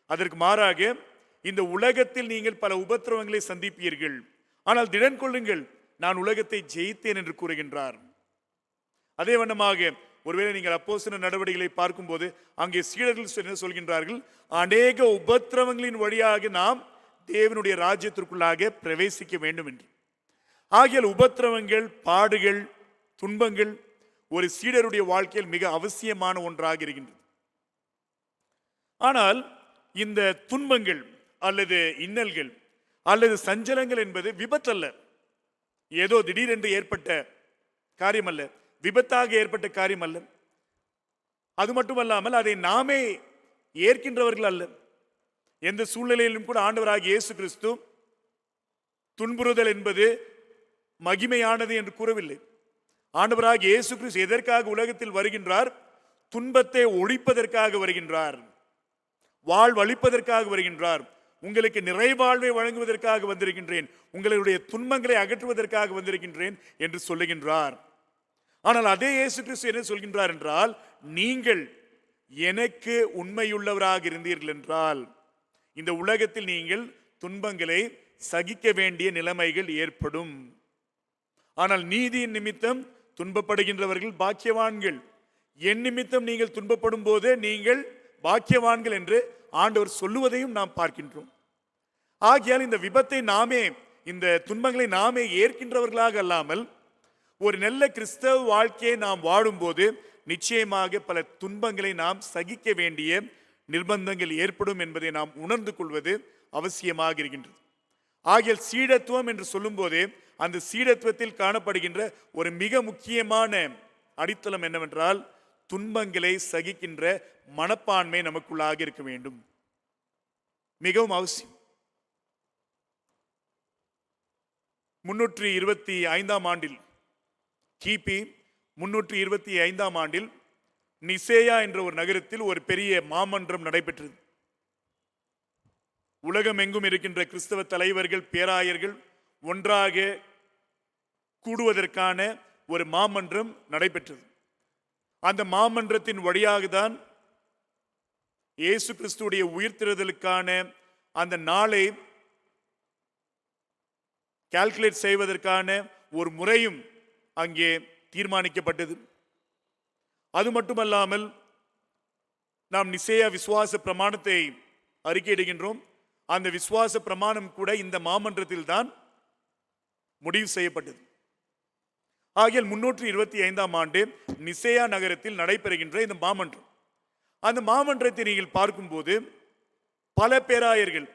அதற்கு மாறாக, இந்த உலகத்தில் நீங்கள் பல உபத்திரவங்களை சந்திப்பீர்கள், ஆனால் திடன் கொள்ளுங்கள், நான் உலகத்தை ஜெயித்தேன் என்று கூறுகின்றார். அதே வண்ணமாக ஒருவேளை நீங்கள் அப்போஸ்தலர் நடவடிக்கைகளை பார்க்கும்போது அங்கே சீடர்கள் என்ன சொல்கின்றார்கள்? அநேக உபத்திரவங்களின் வழியாக நாம் தேவனுடைய ராஜ்யத்திற்குள்ளாக பிரவேசிக்க வேண்டும் என்று. ஆகிய உபத்திரவங்கள், பாடுகள், துன்பங்கள் ஒரு சீடருடைய வாழ்க்கையில் மிக அவசியமான ஒன்றாக இருக்கின்றது. ஆனால் இந்த துன்பங்கள் அல்லது இன்னல்கள் அல்லது சஞ்சலங்கள் என்பது விபத்தல்ல, ஏதோ திடீரென்று ஏற்பட்ட காரியம் அல்ல, விபத்தாக ஏற்பட்ட காரியம் அல்ல. அது மட்டுமல்லாமல் அதை நாமே ஏற்கின்றவர்கள் அல்ல. எந்த சூழ்நிலையிலும் கூட ஆண்டவராகிய இயேசு கிறிஸ்து துன்புறுதல் என்பது மகிமையானது என்று கூறவில்லை. ஆண்டவராகிய இயேசு கிறிஸ்து எதற்காக உலகத்தில் வருகின்றார்? துன்பத்தை ஒழிப்பதற்காக வருகின்றார், வாழ்வளிப்பதற்காக வருகின்றார். உங்களுக்கு நிறைவாழ்வை வழங்குவதற்காக வந்திருக்கின்றேன், உங்களுடைய துன்பங்களை அகற்றுவதற்காக வந்திருக்கின்றேன் என்று சொல்லுகின்றார். ஆனால் அதே இயேசு கிறிஸ்து என்ன சொல்கின்றார் என்றால், நீங்கள் எனக்கு உண்மையுள்ளவராக இருந்தீர்கள் என்றால் இந்த உலகத்தில் நீங்கள் துன்பங்களை சகிக்க வேண்டிய நிலைமைகள் ஏற்படும். ஆனால் நீதியின் நிமித்தம் துன்பப்படுகின்றவர்கள் பாக்கியவான்கள். என் நிமித்தம் நீங்கள் துன்பப்படும் போது நீங்கள் பாக்கியவான்கள் என்று ஆண்டவர் சொல்லுவதையும் நாம் பார்க்கின்றோம். ஆகையால் இந்த விபத்தை நாமே, இந்த துன்பங்களை நாமே ஏற்கின்றவர்களாக அல்லாமல் ஒரு நல்ல கிறிஸ்தவ வாழ்க்கையை நாம் வாழும்போது நிச்சயமாக பல துன்பங்களை நாம் சகிக்க வேண்டிய நிர்பந்தங்கள் ஏற்படும் என்பதை நாம் உணர்ந்து கொள்வது அவசியமாக இருக்கின்றது. ஆகிய சீடத்துவம் என்று சொல்லும் போதே அந்த சீடத்துவத்தில் காணப்படுகின்ற ஒரு மிக முக்கியமான அடித்தளம் என்னவென்றால் துன்பங்களை சகிக்கின்ற மனப்பான்மை நமக்குள்ளாக இருக்க வேண்டும். மிகவும் அவசியம். 325 ஆண்டில், கிபி 325 ஆண்டில் நிசேயா என்ற ஒரு நகரத்தில் ஒரு பெரிய மாமன்றம் நடைபெற்றது. உலகம் எங்கும் இருக்கின்ற கிறிஸ்தவ தலைவர்கள், பேராயர்கள் ஒன்றாக கூடுவதற்கான ஒரு மாமன்றம் நடைபெற்றது. அந்த மாமன்றத்தின் வழியாக தான் இயேசு கிறிஸ்துவுடைய உயிர்த்தெழுதலுக்கான அந்த நாளை கால்குலேட் செய்வதற்கான ஒரு முறையும் அங்கே தீர்மானிக்கப்பட்டது. அது மட்டுமல்லாமல் நாம் நிசேயா விசுவாச பிரமாணத்தை அறிக்கையிடுகின்றோம். அந்த விசுவாச பிரமாணம் கூட இந்த மாமன்றத்தில் தான் முடிவு செய்யப்பட்டது. ஆகியால் 325 ஆண்டு நிசேயா நகரத்தில் நடைபெறுகின்ற இந்த மாமன்றம், அந்த மாமன்றத்தை நீங்கள் பார்க்கும்போது பல பேராயர்கள்,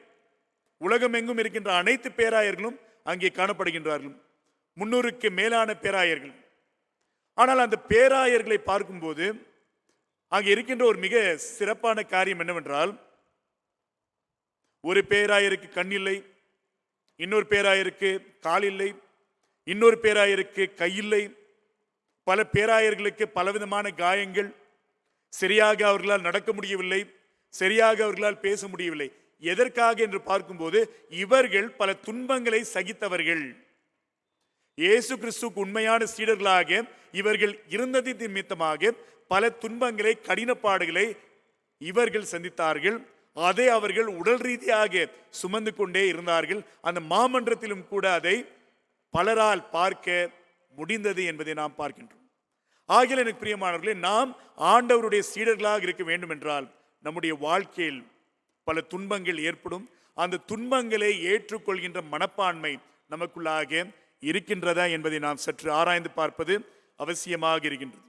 உலகம் எங்கும் இருக்கின்ற அனைத்து பேராயர்களும் அங்கே காணப்படுகின்றார்கள். 300க்கு மேலான பேராயர்கள். ஆனால் அந்த பேராயர்களை பார்க்கும்போது அங்கே இருக்கின்ற ஒரு மிக சிறப்பான காரியம் என்னவென்றால், ஒரு பேராயருக்கு கண் இல்லை, இன்னொரு பேராயருக்கு கால் இல்லை, இன்னொரு பேராயருக்கு கையில்லை, பல பேராயர்களுக்கு பலவிதமான காயங்கள், சரியாக அவர்களால் நடக்க முடியவில்லை, சரியாக அவர்களால் பேச முடியவில்லை. எதற்காக என்று பார்க்கும்போது இவர்கள் பல துன்பங்களை சகித்தவர்கள். இயேசு கிறிஸ்துவுக்கு உண்மையான சீடர்களாக இவர்கள் இருந்ததின் நிமித்தமாக பல துன்பங்களை, கடினப்பாடுகளை இவர்கள் சந்தித்தார்கள். அதை அவர்கள் உடல் ரீதியாக சுமந்து கொண்டே இருந்தார்கள். அந்த மாமன்றத்திலும் கூட அதை பலரால் பார்க்க முடிந்தது என்பதை நாம் பார்க்கின்றோம். ஆகிய எனக்கு பிரியமானவர்களே, நாம் ஆண்டவருடைய சீடர்களாக இருக்க வேண்டும் என்றால் நம்முடைய வாழ்க்கையில் பல துன்பங்கள் ஏற்படும். அந்த துன்பங்களை ஏற்றுக்கொள்கின்ற மனப்பான்மை நமக்குள்ளாக இருக்கின்றதா என்பதை நாம் சற்று ஆராய்ந்து பார்ப்பது அவசியமாக இருக்கின்றது.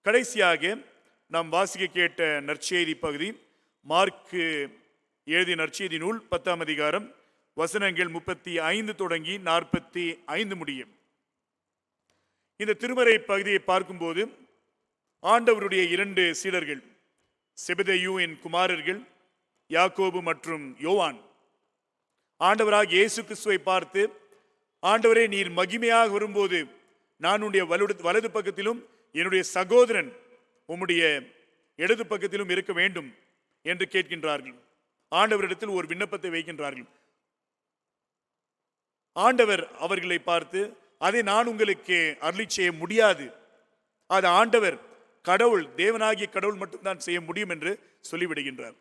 கடைசியாக நாம் வாசிக்க கேட்ட நற்செய்தி பகுதி மார்க்கு எழுதிய நற்செய்தி நூல் 10ஆம் அதிகாரம் வசனங்கள் 35 தொடங்கி 45 முடியும். இந்த திருமறை பகுதியை பார்க்கும்போது ஆண்டவருடைய 2 சீடர்கள், செபதேயுவின் குமாரர்கள் யாக்கோபு மற்றும் யோவான், ஆண்டவராக இயேசு கிறிஸ்துவை பார்த்து, ஆண்டவரே, நீர் மகிமையாக வரும்போது நான் உன்னுடைய வலது பக்கத்திலும் என்னுடைய சகோதரன் உம்முடைய இடது பக்கத்திலும் இருக்க வேண்டும் என்று கேட்கின்றார்கள். ஆண்டவரிடத்தில் ஒரு விண்ணப்பத்தை வைக்கின்றார்கள். ஆண்டவர் அவர்களை பார்த்து, அதை நான் உங்களுக்கு அருளி செய்ய முடியாது, அது ஆண்டவர் கடவுள், தேவனாகிய கடவுள் மட்டும்தான் செய்ய முடியும் என்று சொல்லிவிடுகின்றார்.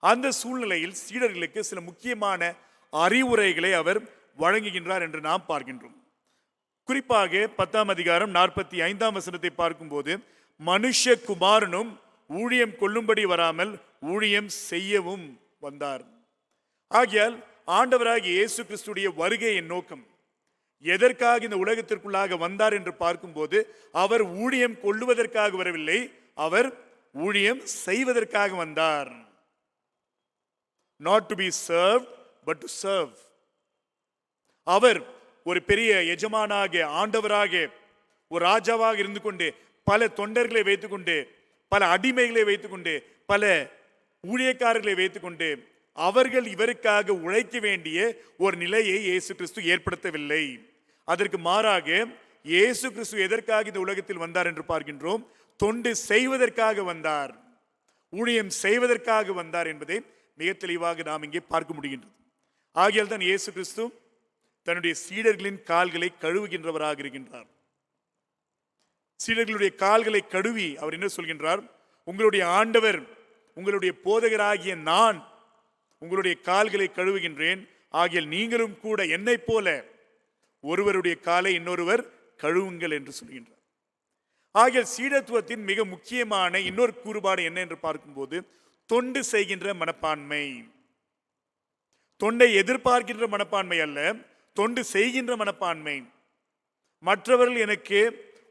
அந்த சூழ்நிலையில் சீடர்களுக்கு சில முக்கியமான அறிவுரைகளை அவர் வழங்குகின்றார் என்று நாம் பார்க்கின்றோம். குறிப்பாக 10ஆம் அதிகாரம் 45ஆம் வசனத்தை பார்க்கும்போது, மனுஷகுமாரனும் ஊழியம் கொள்ளும்படி வராமல் ஊழியம் செய்யவும் வந்தார். ஆகையால் ஆண்டவராகிய இயேசு கிறிஸ்துடைய வருகையின் நோக்கம், எதற்காக இந்த உலகத்திற்குள்ளாக வந்தார் என்று பார்க்கும்போது, அவர் ஊழியம் கொள்ளுவதற்காக வரவில்லை, அவர் ஊழியம் செய்வதற்காக வந்தார். Not to be served, but to serve. அவர் ஒரு பெரிய எஜமானாக, ஆண்டவராக, ஒரு ராஜாவாக இருந்து கொண்டு பல தொண்டர்களை வைத்துக்கொண்டு, பல அடிமைகளை வைத்துக்கொண்டு, பல ஊழியக்காரர்களை வைத்துக்கொண்டு அவர்கள் இவருக்காக உழைக்க வேண்டிய ஒரு நிலையை இயேசு கிறிஸ்து ஏற்படுத்தவில்லை. அதற்கு மாறாக இயேசு கிறிஸ்து எதற்காக இந்த உலகத்தில் வந்தார் என்று பார்க்கின்றோம்? தொண்டு செய்வதற்காக வந்தார், ஊழியம் செய்வதற்காக வந்தார் என்பதை மிக தெளிவாக நாம் இங்கே பார்க்க முடிகின்றது. ஆகையால் தான் இயேசு கிறிஸ்து தன்னுடைய சீடர்களின் கால்களை கழுவுகின்றவராக இருக்கின்றார். சீடர்களுடைய கால்களை கழுவி அவர் என்ன சொல்கின்றார்? உங்களுடைய ஆண்டவர், உங்களுடைய போதகராகிய நான் உங்களுடைய கால்களை கழுவுகின்றேன், ஆகியால் நீங்களும் கூட என்னை போல ஒருவருடைய காலை இன்னொருவர் கழுவுங்கள் என்று சொல்கின்றார். ஆகிய சீடத்துவத்தின் மிக முக்கியமான இன்னொரு கூறுபாடு என்ன என்று பார்க்கும்போது, தொண்டு செய்கின்ற மனப்பான்மை. தொண்டை எதிர்பார்க்கின்ற மனப்பான்மை அல்ல, தொண்டு செய்கின்ற மனப்பான்மை. மற்றவர்கள் எனக்கு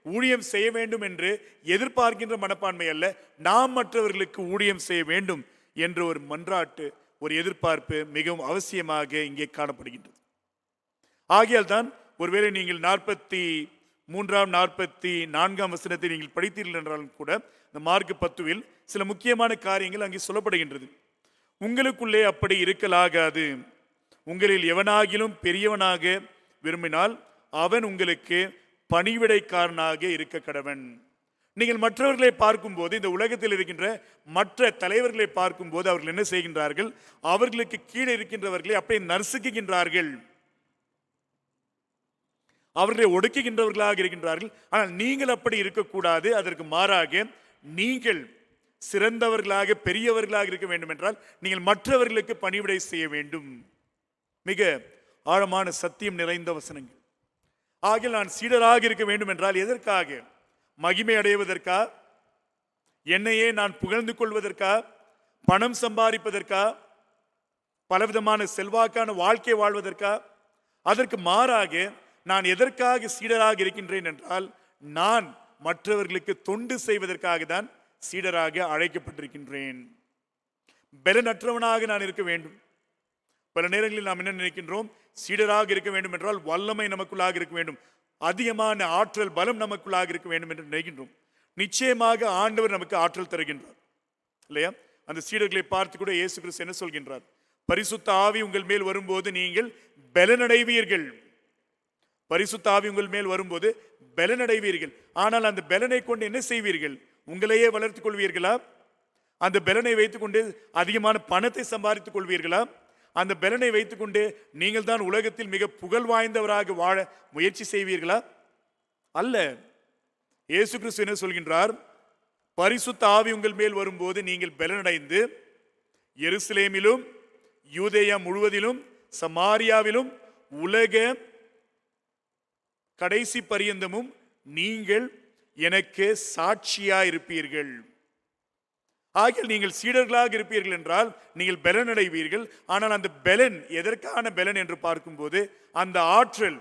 ஊழியம் செய்ய வேண்டும் என்று எதிர்பார்க்கின்ற மனப்பான்மை அல்ல, நாம் மற்றவர்களுக்கு ஊழியம் செய்ய வேண்டும் என்ற ஒரு மன்றாட்டு, ஒரு எதிர்பார்ப்பு மிகவும் அவசியமாக இங்கே காணப்படுகின்றது. ஆகையால் தான் ஒருவேளை நீங்கள் 43ஆம் 44ஆம் வசனத்தை நீங்கள் படித்தீர்கள் என்றாலும் கூட இந்த மார்க் 10 சில முக்கியமான காரியங்கள் அங்கே சொல்லப்படுகின்றது. உங்களுக்குள்ளே அப்படி இருக்கலாகாது. உங்களில் எவனாகிலும் பெரியவனாக விரும்பினால் அவன் உங்களுக்கு பணிவிடைக்காரனாக இருக்க கடவன். நீங்கள் மற்றவர்களை பார்க்கும்போது, இந்த உலகத்தில் இருக்கின்ற மற்ற தலைவர்களை பார்க்கும்போது அவர்கள் என்ன செய்கின்றார்கள்? அவர்களுக்கு கீழே இருக்கின்றவர்களை அப்படியே நசுக்குகின்றார்கள், அவர்களை ஒடுக்குகின்றவர்களாக இருக்கின்றார்கள். ஆனால் நீங்கள் அப்படி இருக்கக்கூடாது. அதற்கு மாறாக நீங்கள் சிறந்தவர்களாக பெரியவர்களாக இருக்க வேண்டும் என்றால் நீங்கள் மற்றவர்களுக்கு பணிவிடை செய்ய வேண்டும். மிக ஆழமான சத்தியம் நிறைந்த வசனங்கள். ஆகிய நான் சீடராக இருக்க வேண்டும் என்றால் எதற்காக? மகிமை அடைவதற்கா? என்னையே நான் புகழ்ந்து கொள்வதற்கா? பணம் சம்பாதிப்பதற்கா? பலவிதமான செல்வாக்கான வாழ்க்கை வாழ்வதற்கா? அதற்கு மாறாக நான் எதற்காக சீடராக இருக்கின்றேன் என்றால், நான் மற்றவர்களுக்கு தொண்டு செய்வதற்காக தான் சீடராக அழைக்கப்பட்டிருக்கின்றேன். பலனற்றவனாக நான் இருக்க வேண்டும். பல நேரங்களில் நாம் என்ன நினைக்கின்றோம்? சீடராக இருக்க வேண்டும் என்றால் வல்லமை நமக்குள்ளாக இருக்க வேண்டும், அதிகமான ஆற்றல் பலம் நமக்குள்ளாக இருக்க வேண்டும் என்று நினைக்கின்றோம். நிச்சயமாக ஆண்டவர் நமக்கு ஆற்றல் தருகின்றார் இல்லையா? அந்த சீடர்களை பார்த்து கூட இயேசு கிறிஸ்து என்ன சொல்கின்றார்? பரிசுத்த ஆவி உங்கள் மேல் வரும்போது நீங்கள் பலனடைவீர்கள். பரிசுத்த ஆவி உங்கள் மேல் வரும்போது பலனடைவீர்கள். ஆனால் அந்த பலனை கொண்டு என்ன செய்வீர்கள்? உங்களையே வளர்த்துக் கொள்வீர்களா? அந்த பலனை வைத்துக்கொண்டு அதிகமான பணத்தை சம்பாதித்துக் கொள்வீர்களா? அந்த பலனை வைத்துக்கொண்டு நீங்கள் தான் உலகத்தில் மிக புகழ் வாய்ந்தவராக வாழ முயற்சி செய்வீர்களா? அல்ல. இயேசு கிறிஸ்து என்ன சொல்கின்றார்? பரிசுத்த ஆவி உங்கள் மேல் வரும்போது நீங்கள் பலனடைந்து எருசலேமிலும் யூதேயா முழுவதிலும் சமாரியாவிலும் உலக கடைசி பரியந்தமும் நீங்கள் எனக்கு சாட்சியா இருப்பீர்கள். ஆகிய நீங்கள் சீடர்களாக இருப்பீர்கள் என்றால் நீங்கள் பலன் அடைவீர்கள். ஆனால் அந்த பலன் எதற்கான பலன் என்று பார்க்கும்போது, அந்த ஆற்றல்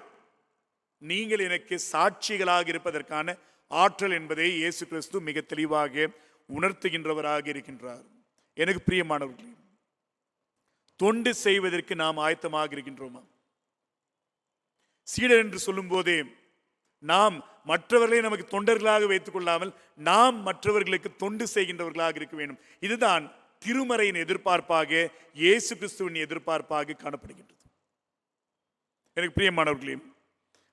நீங்கள் எனக்கு சாட்சிகளாக இருப்பதற்கான ஆற்றல் என்பதை இயேசு கிறிஸ்து மிக தெளிவாக உணர்த்துகின்றவராக இருக்கின்றார். எனக்கு பிரியமானவர்களே, தொண்டு செய்வதற்கு நாம் ஆயத்தமாக இருக்கின்றோமா? சீடர் என்று சொல்லும் போதே நாம் மற்றவர்களை நமக்கு தொண்டர்களாக வைத்துக் கொள்ளாமல் நாம் மற்றவர்களுக்கு தொண்டு செய்கின்றவர்களாக இருக்க வேண்டும். இதுதான் திருமறையின் எதிர்பார்ப்பாக, இயேசு கிறிஸ்துவின் எதிர்பார்ப்பாக காணப்படுகின்றது. எனக்கு பிரியமானவர்களே,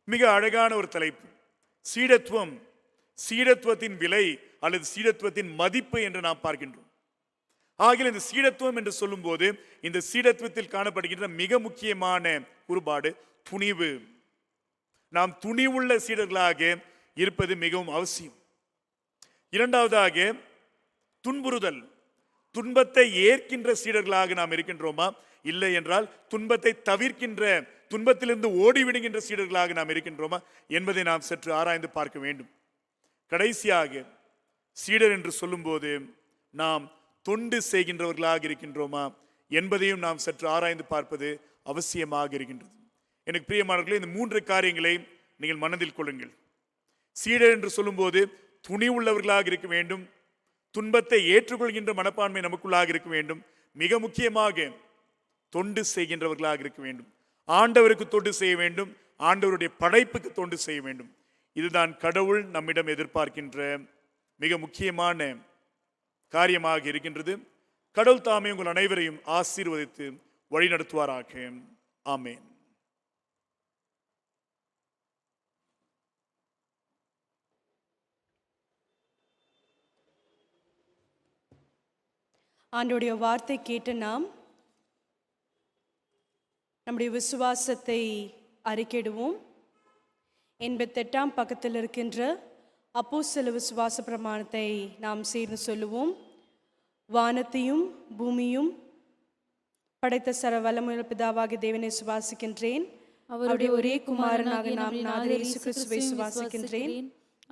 மிக அழகான ஒரு தலைப்பு, சீடத்துவம். சீடத்துவத்தின் விலை அல்லது சீடத்துவத்தின் மதிப்பு என்று நாம் பார்க்கின்றோம். ஆகிய இந்த சீடத்துவம் என்று சொல்லும் போது இந்த சீடத்துவத்தில் காணப்படுகின்ற மிக முக்கியமான கூறுபாடு துணிவு. நாம் துணிவுள்ள சீடர்களாக இருப்பது மிகவும் அவசியம். இரண்டாவதாக துன்புறுதல். துன்பத்தை ஏற்கின்ற சீடர்களாக நாம் இருக்கின்றோமா? இல்லை என்றால் துன்பத்தை தவிர்க்கின்ற, துன்பத்திலிருந்து ஓடிவிடுகின்ற சீடர்களாக நாம் இருக்கின்றோமா என்பதை நாம் சற்று ஆராய்ந்து பார்க்க வேண்டும். கடைசியாக சீடர் என்று சொல்லும்போது நாம் தொண்டு செய்கின்றவர்களாக இருக்கின்றோமா என்பதையும் நாம் சற்று ஆராய்ந்து பார்ப்பது அவசியமாக இருக்கின்றது. எனக்கு பிரியமானவர்களே, இந்த 3 காரியங்களை நீங்கள் மனதில் கொள்ளுங்கள். சீடர் என்று சொல்லும்போது துணி உள்ளவர்களாக இருக்க வேண்டும், துன்பத்தை ஏற்றுக்கொள்கின்ற மனப்பான்மை நமக்குள்ளாக இருக்க வேண்டும், மிக முக்கியமாக தொண்டு செய்கின்றவர்களாக இருக்க வேண்டும். ஆண்டவருக்கு தொண்டு செய்ய வேண்டும், ஆண்டவருடைய படைப்புக்கு தொண்டு செய்ய வேண்டும். இதுதான் கடவுள் நம்மிடம் எதிர்பார்க்கின்ற மிக முக்கியமான காரியமாக இருக்கின்றது. கடவுள் தாமே உங்கள் அனைவரையும் ஆசீர்வதித்து வழிநடத்துவாராக. ஆமென்.
ஆண்டவருடைய வார்த்தை கேட்டு நாம் நம்முடைய விசுவாசத்தை அறிக்கையிடுவோம். 88ஆம் பக்கத்தில் இருக்கின்ற அப்போஸ்தல விசுவாச பிரமாணத்தை நாம் சேர்ந்து சொல்லுவோம். வானத்தையும் பூமியும் படைத்த சர்வ வல்லமையுள்ள பிதாவாகிய தேவனை சுவாசிக்கின்றேன். அவருடைய ஒரே குமாரனாக நாம் இயேசு கிறிஸ்துவை சுவாசிக்கின்றேன்.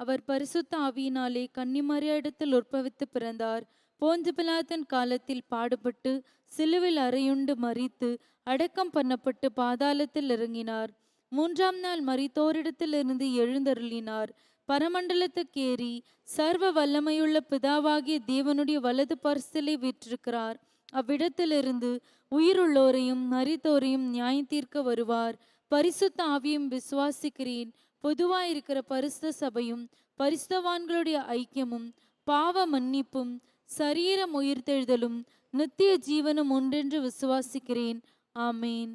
அவர் பரிசுத்த ஆவியினாலே கன்னிமரியாளிடத்தில் உற்பவித்து பிறந்தார். போந்து பிலாத்தின் காலத்தில் பாடுபட்டு சிலுவில் அறையுண்டு மரித்து அடக்கம் பண்ணப்பட்டு பாதாளத்தில் இறங்கினார். 3ஆம் நாள் மரித்தோரிடத்திலிருந்து எழுந்தருளினார். பரமண்டலத்துக்கேறி சர்வ வல்லமையுள்ள பிதாவாகிய தேவனுடைய வலது பரிசிலை வீற்றிருக்கிறார். அவ்விடத்திலிருந்து உயிருள்ளோரையும் மரித்தோரையும் நியாயம் தீர்க்க வருவார். பரிசுத்த ஆவியும் விசுவாசிக்கிறேன். பொதுவாயிருக்கிற பரிசுத்த சபையும் பரிசுத்தவான்களுடைய ஐக்கியமும் பாவ மன்னிப்பும் சரீரம் உயிர்த்தெழுதலும் நித்திய ஜீவனும் ஒன்றென்று விசுவாசிக்கிறேன். ஆமேன்.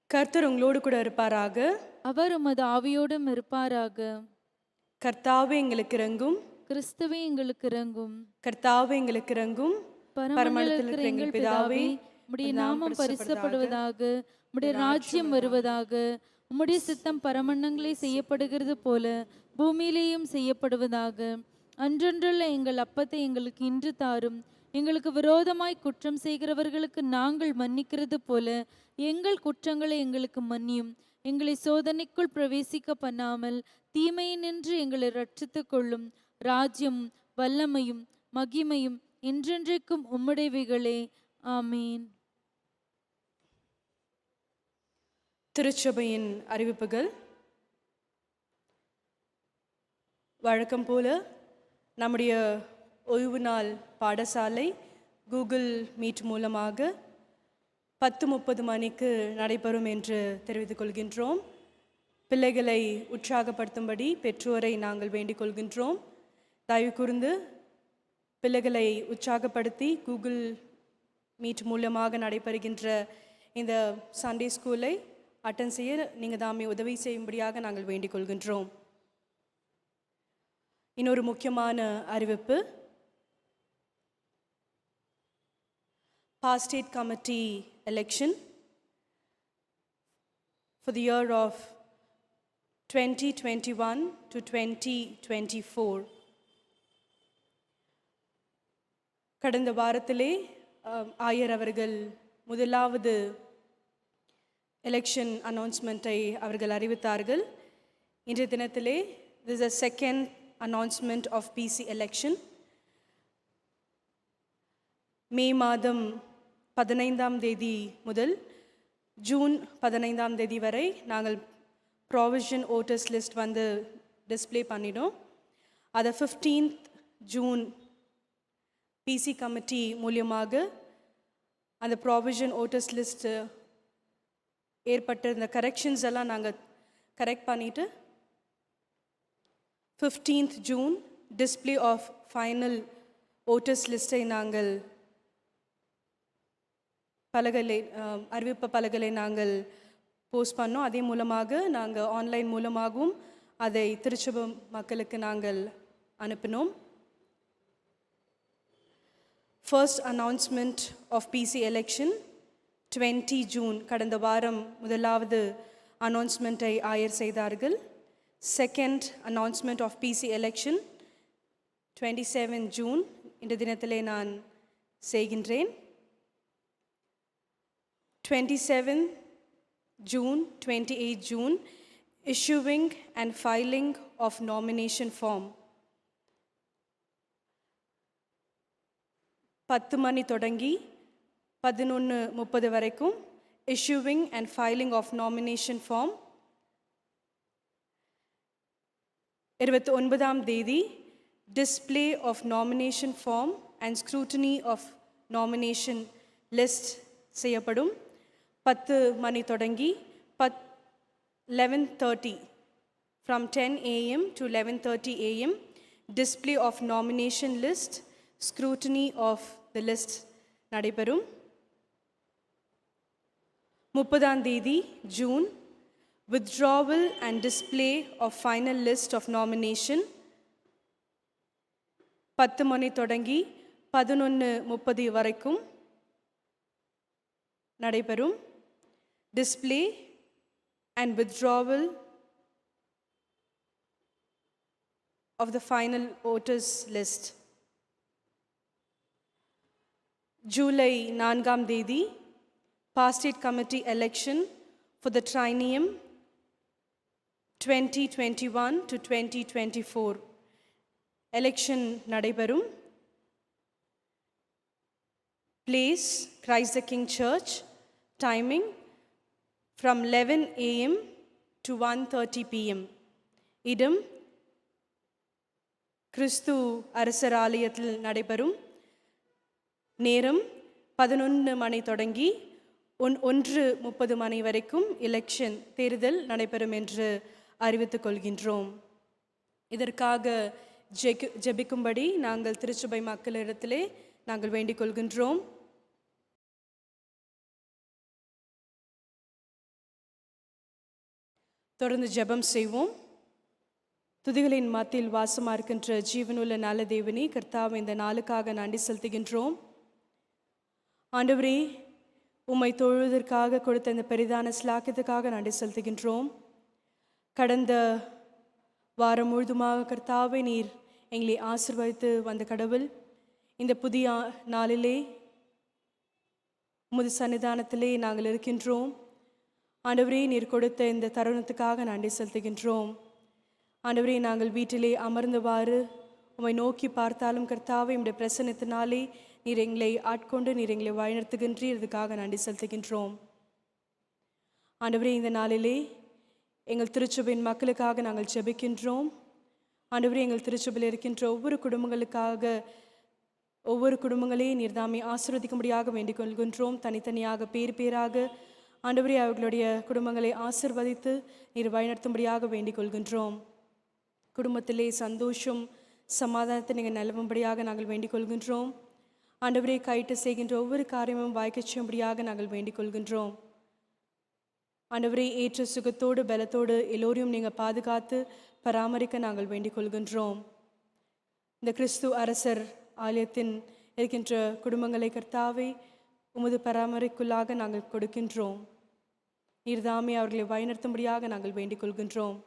கர்த்தர் உங்களோடு கூட இருப்பாராக.
அவர் உமது ஆவியோடும் இருப்பாராக.
கர்த்தாவே எங்களுக்கு இறங்கும்.
கிறிஸ்துவே எங்களுக்கு இறங்கும்.
கர்த்தாவே எங்களுக்கு இறங்கும்.
பரமண்டலத்தில் இருக்கிற எங்கள் பிதாவே, உம்முடைய நாமம் பரிசுத்தப்படுவதாக, உம்முடைய ராஜ்யம் வருவதாக, உம்முடைய சித்தம் பரமண்டங்களை செய்யப்படுகிறது போல பூமியிலேயும் செய்யப்படுவதாக. அன்றன்றுள்ள எங்கள் அப்பத்தை எங்களுக்கு இன்று தாரும். எங்களுக்கு விரோதமாய் குற்றம் செய்கிறவர்களுக்கு நாங்கள் மன்னிக்கிறது போல எங்கள் குற்றங்களை எங்களுக்கு மன்னியும். எங்களை சோதனைக்குள் பிரவேசிக்க பண்ணாமல் தீமையினின்று எங்களை ரட்சித்துக் கொள்ளும். ராஜ்யம் வல்லமையும் மகிமையும் என்றென்றைக்கும் உம்முடையவைகளே. ஆமீன்.
திருச்சபையின் அறிவிப்புகள். வழக்கம் போல நம்முடைய ஓய்வு நாள் பாடசாலை கூகுள் மீட் மூலமாக 10:30 மணிக்கு நடைபெறும் என்று தெரிவித்துக் கொள்கின்றோம். பிள்ளைகளை உற்சாகப்படுத்தும்படி பெற்றோரை நாங்கள் வேண்டிக் கொள்கின்றோம். தயவு கூர்ந்து பிள்ளைகளை உற்சாகப்படுத்தி கூகுள் மீட் மூலமாக நடைபெறுகின்ற இந்த சண்டே ஸ்கூலை அட்டன் செய்ய நீங்கள் தாமே உதவி செய்யும்படியாக நாங்கள் வேண்டிக் கொள்கின்றோம். இன்னொரு முக்கியமான அறிவிப்பு, Pastorate Committee election for the year of 2021 to 2024. கடந்த வாரத்திலே ஆயர் அவர்கள் முதலாவது எலெக்ஷன் அனௌன்ஸ்மெண்ட்டை அவர்கள் அறிவித்தார்கள். இன்றைய தினத்திலே this is a second announcement of PC election. மே மாதம் 15ஆம் தேதி முதல் ஜூன் 15ஆம் தேதி வரை நாங்கள் ப்ராவிஷன் ஓட்டர்ஸ் லிஸ்ட் வந்து டிஸ்பிளே பண்ணிட்டோம். அதை 15th ஜூன் பிசி கமிட்டி மூலியமாக அந்த ப்ராவிஷன் ஓட்டர்ஸ் லிஸ்ட்டு ஏற்பட்ட இந்த கரெக்ஷன்ஸ் எல்லாம் நாங்கள் கரெக்ட் பண்ணிவிட்டு 15th June display of final voters லிஸ்ட்டை நாங்கள் அறிவிப்பு பலகலை நாங்கள் போஸ்ட் பண்ணோம். அதே மூலமாக நாங்கள் ஆன்லைன் மூலமாகவும் அதை திருச்சபை மக்களுக்கு நாங்கள் அனுப்பினோம். First announcement of PC election 20 June கடந்த வாரம் முதலாவது அனௌன்ஸ்மெண்ட்டை ஆயர் செய்தார்கள். Second announcement of PC election 27 June இந்த தினத்திலே நான் செய்கின்றேன். 27 June, 28 June, issuing and filing of nomination form. 10 மணி தொடங்கி 11:30 வரைக்கும் issuing and filing of nomination form. 29ஆம் தேதி display of nomination form and scrutiny of nomination list செய்யப்படும். 10 மணி தொடங்கி 11:30 from 10 a.m. to 11:30 a.m. display of nomination list, scrutiny of the list நடைபெறும். 30ஆம் தேதி June withdrawal and display of final list of nomination 10 மணி தொடங்கி 11:30 வரைக்கும் நடைபெறும். display and withdrawal of the final voters list. July 4ஆம் தேதி Pastorate Committee election for the triennium 2021 to 2024. Election நடைபெறும். Place Christ the King church. Timing from 11 a.m. to 1:30 p.m. இடம் கிறிஸ்து அரசர் ஆலயத்தில் நடைபெறும். நேரம் 11 மணி தொடங்கி 1:30 மணி வரைக்கும் எலெக்ஷன் தேர்தல் நடைபெறும் என்று அறிவித்துக் கொள்கின்றோம். இதற்காக ஜெபிக்கும்படி நாங்கள் திருச்சபை மக்களிடத்திலே நாங்கள் வேண்டிக் கொள்கின்றோம். தொடர்ந்து ஜெபம் செய்வோம். துதிகளின் மத்தியில் வாசமாக இருக்கின்ற ஜீவனுள்ள நல்ல தேவனே, கர்த்தாவே, இந்த நாளுக்காக நன்றி செலுத்துகின்றோம். ஆண்டவரே, உம்மை தொழுவதற்காக கொடுத்த இந்த பெரிதான ஸ்லாக்கியத்துக்காக நன்றி செலுத்துகின்றோம். கடந்த வாரம் முழுதுமாக கர்த்தாவே, நீர் எங்களை ஆசீர்வதித்து வந்த கடவுள், இந்த புதிய நாளிலே உமது சன்னிதானத்திலே நாங்கள் இருக்கின்றோம். ஆண்டவரே, நீர் கொடுத்த இந்த தருணத்துக்காக நன்றி செலுத்துகின்றோம். ஆண்டவரே, நாங்கள் வீட்டிலே அமர்ந்தவாறு உம்மை நோக்கி பார்த்தாலும் கர்த்தாவே, உம்முடைய பிரசன்னத்தினாலே நீர் எங்களை ஆட்கொண்டு நீர் எங்களை வழிநடத்துகின்றீர். இதுக்காக நன்றி செலுத்துகின்றோம். ஆண்டவரே, இந்த நாளிலே எங்கள் திருச்சபையின் மக்களுக்காக நாங்கள் ஜெபிக்கின்றோம். ஆண்டவரே, எங்கள் திருச்சபையில் இருக்கின்ற ஒவ்வொரு குடும்பங்களையும் நீர் தாமே ஆசீர்வதிக்கும்படியாக வேண்டிக் கொள்கின்றோம். தனித்தனியாக பேராக ஆண்டவரே, அவர்களுடைய குடும்பங்களை ஆசீர்வதித்து நீர் வழிநடத்தும்படியாக வேண்டிக் கொள்கின்றோம். குடும்பத்திலே சந்தோஷம் சமாதானத்தை நீங்கள் நிலவும்படியாக நாங்கள் வேண்டிக் கொள்கின்றோம். ஆண்டவரே, கைட்டு செய்கின்ற ஒவ்வொரு காரியமும் வாய்க்கச் செய்யும்படியாக நாங்கள் வேண்டிக் கொள்கின்றோம். ஆண்டவரே, ஏற்ற சுகத்தோடு பலத்தோடு எல்லோரையும் நீங்கள் பாதுகாத்து பராமரிக்க நாங்கள் வேண்டிக் கொள்கின்றோம். இந்த கிறிஸ்து அரசர் ஆலயத்தின் இருக்கின்ற குடும்பங்களை கர்த்தாவே உமது பராமரிக்குள்ளாக நாங்கள் கொடுக்கின்றோம். நீர்தாமே அவர்களை வழிநடத்தும்படியாக நாங்கள் வேண்டிக் கொள்கின்றோம்.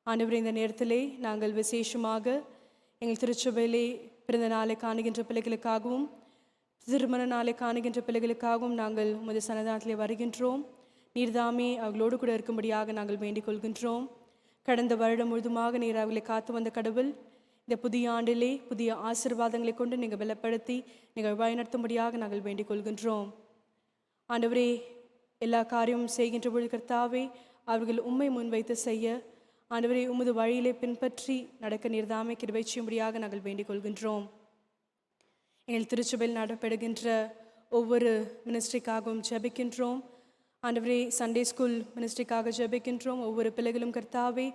ஆண்டவரே, இந்த நேரத்திலே நாங்கள் விசேஷமாக எங்கள் திருச்சபையிலே பிறந்த நாளை காணுகின்ற பிள்ளைகளுக்காகவும் திருமண நாளை காணுகின்ற பிள்ளைகளுக்காகவும் நாங்கள் உமது சன்னிதானத்திலே வருகின்றோம். நீர்தாமே அவர்களோடு கூட இருக்கும்படியாக நாங்கள் வேண்டிக் கொள்கின்றோம். கடந்த வருடம் முழுதுமாக நீர் அவர்களை காத்து வந்த கடவுள், இந்த புதிய ஆண்டிலே புதிய ஆசீர்வாதங்களை கொண்டு நீங்கள் பலப்படுத்தி நீங்கள் வழிநடத்தும்படியாக நாங்கள் வேண்டிக் கொள்கின்றோம். ஆண்டவரே, எல்லா காரியமும் செய்கின்ற பொழுது கர்த்தாவே, அவர்கள் உம்மை முன்வைத்து செய்ய ஆண்டவரே உமது வழியிலே பின்பற்றி நடக்க நீர்தாமே கிருபை செய்யும்படியாக நாங்கள் வேண்டிக் கொள்கின்றோம். எங்கள் திருச்சபையில் நடைபெறுகின்ற ஒவ்வொரு மினிஸ்ட்ரிக்காகவும் ஜெபிக்கின்றோம். ஆண்டவரே, சண்டே ஸ்கூல் மினிஸ்ட்ரிக்காக ஜெபிக்கின்றோம். ஒவ்வொரு பிள்ளைகளும் கர்த்தாவே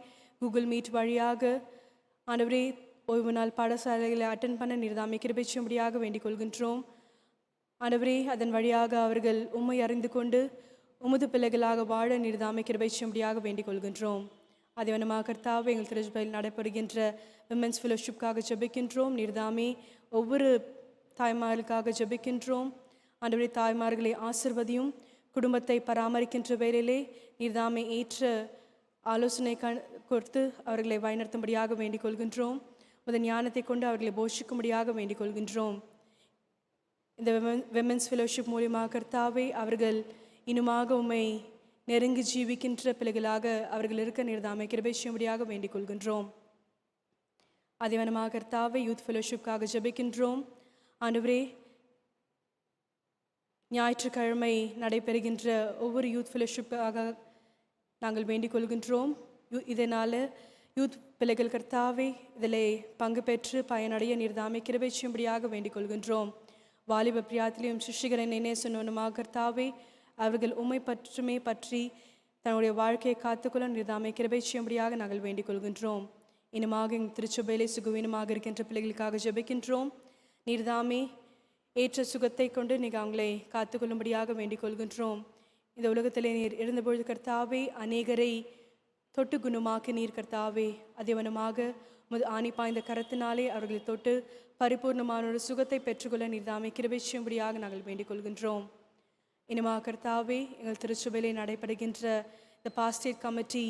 கூகுள் மீட் வழியாக ஆண்டவரே ஓய்வு நாள் பாடசாலைகளை அட்டென்ட் பண்ண நீர்தாமே கிருபை செய்யும்படியாக வேண்டிக் கொள்கின்றோம். ஆண்டவரே, அதன் வழியாக அவர்கள் உம்மை அறிந்து கொண்டு உமது பிள்ளைகளாக வாழ நீர்தாமே கிருபை செய்யும்படியாக வேண்டிக் கொள்கின்றோம். அதேவனமாக கர்த்தாவே, எங்கள் திருச்சபையில் நடைபெறுகின்ற விமென்ஸ் ஃபெலோஷிப்காக ஜெபிக்கின்றோம். நீர்தாமே ஒவ்வொரு தாய்மார்களுக்காக ஜெபிக்கின்றோம். ஆண்டவரே, தாய்மார்களை ஆசிர்வதியும். குடும்பத்தை பராமரிக்கின்ற வேலையிலே நீர்தாமே ஏற்ற ஆலோசனை கொடுத்து அவர்களை வழிநடத்தும்படியாக வேண்டிக் கொள்கின்றோம். உமது ஞானத்தை கொண்டு அவர்களை போஷிக்கும்படியாக வேண்டிக் கொள்கின்றோம். இந்த விமென்ஸ் ஃபெலோஷிப் மூலியமாக கர்த்தாவே, அவர்கள் இன்னுமாக உம்மை நெருங்கி ஜீவிக்கின்ற பிள்ளைகளாக அவர்கள் இருக்க நீர்தாமே கிருபை செய்யும்படியாக வேண்டிக் கொள்கின்றோம். அதேவனமாக கர்த்தாவே, யூத் ஃபெலோஷிப்காக ஜெபிக்கின்றோம். ஆண்டவரே, ஞாயிற்றுக்கிழமை நடைபெறுகின்ற ஒவ்வொரு யூத் ஃபெலோஷிப்பாக நாங்கள் வேண்டிக் கொள்கின்றோம். இதனால் யூத் பிள்ளைகள் கர்த்தாவே இதில் பங்கு பெற்று பயனடைய நீர்தாமே கிருபை செய்யும்படியாக வேண்டிக் கொள்கின்றோம். வாலிப பிரியாத்திலையும் சிஷிகரை நேசனுமாக கர்த்தாவே, அவர்கள் உம்மை பற்றி தன்னுடைய வாழ்க்கையை காத்துக்கொள்ள நீர்தாமே கிருபை செய்யும்படியாக நாங்கள் வேண்டிக் கொள்கின்றோம். இனமாக எங்கள் திருச்சபையிலே சுகவீனமாக இருக்கின்ற பிள்ளைகளுக்காக ஜெபிக்கின்றோம். நீர்தாமே ஏற்ற சுகத்தை கொண்டு நீங்கள் அவங்களை காத்துக்கொள்ளும்படியாக வேண்டிக் கொள்கின்றோம். இந்த உலகத்திலே நீர் இருந்தபொழுது கர்த்தாவே, அநேகரை தொட்டு குணமாக்கி நீர் கர்த்தாவே, அதேவனமாக உமது ஆணி பாய்ந்த கரத்தினாலே அவர்களை தொட்டு பரிபூர்ணமான ஒரு சுகத்தை பெற்றுக்கொள்ள நீர்தாமே கிருபை செய்யும்படியாக நாங்கள் வேண்டிக் கொள்கின்றோம். இனமாக கர்த்தாவே, எங்கள் திருச்சபையிலே நடைபெறுகின்ற இந்த பாஸ்டேட் கமிட்டி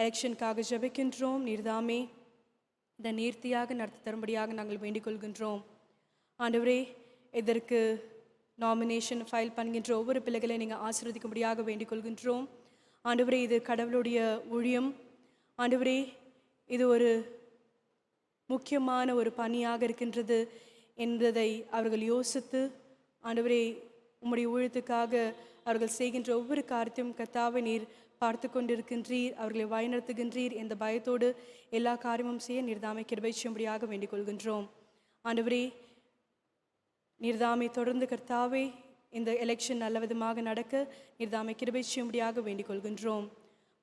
எலெக்ஷனுக்காக ஜெபிக்கின்றோம். நீர்தாமே இந்த நேர்த்தியாக நடத்தி தரும்படியாக நாங்கள் வேண்டிக் கொள்கின்றோம். ஆண்டவரே, இதற்கு நாமினேஷன் ஃபைல் பண்ணுகின்ற ஒவ்வொரு பிள்ளைகளை நீங்கள் ஆசீர்வதிக்கும்படியாக வேண்டிக் கொள்கின்றோம். ஆண்டவரே, இது கடவுளுடைய ஊழியம். ஆண்டவரே, இது ஒரு முக்கியமான ஒரு பணியாக இருக்கின்றது என்பதை அவர்கள் யோசித்து, ஆண்டவரே உம்முடைய ஊழியத்துக்காக அவர்கள் செய்கின்ற ஒவ்வொரு காரியத்தையும் கர்த்தாவே நீர் பார்த்து கொண்டிருக்கின்றீர், அவர்களை வழிநடத்துகின்றீர் என்ற பயத்தோடு எல்லா காரியமும் செய்ய நீர்தாமை கிருபை செய்யும்படியாக வேண்டிக் கொள்கின்றோம். ஆண்டவரே நீர்தாமை தொடர்ந்து கர்த்தாவே இந்த எலெக்ஷன் நல்ல விதமாக நடக்க நீர்தாமை கிருபை செய்யும்படியாக வேண்டிக் கொள்கின்றோம்.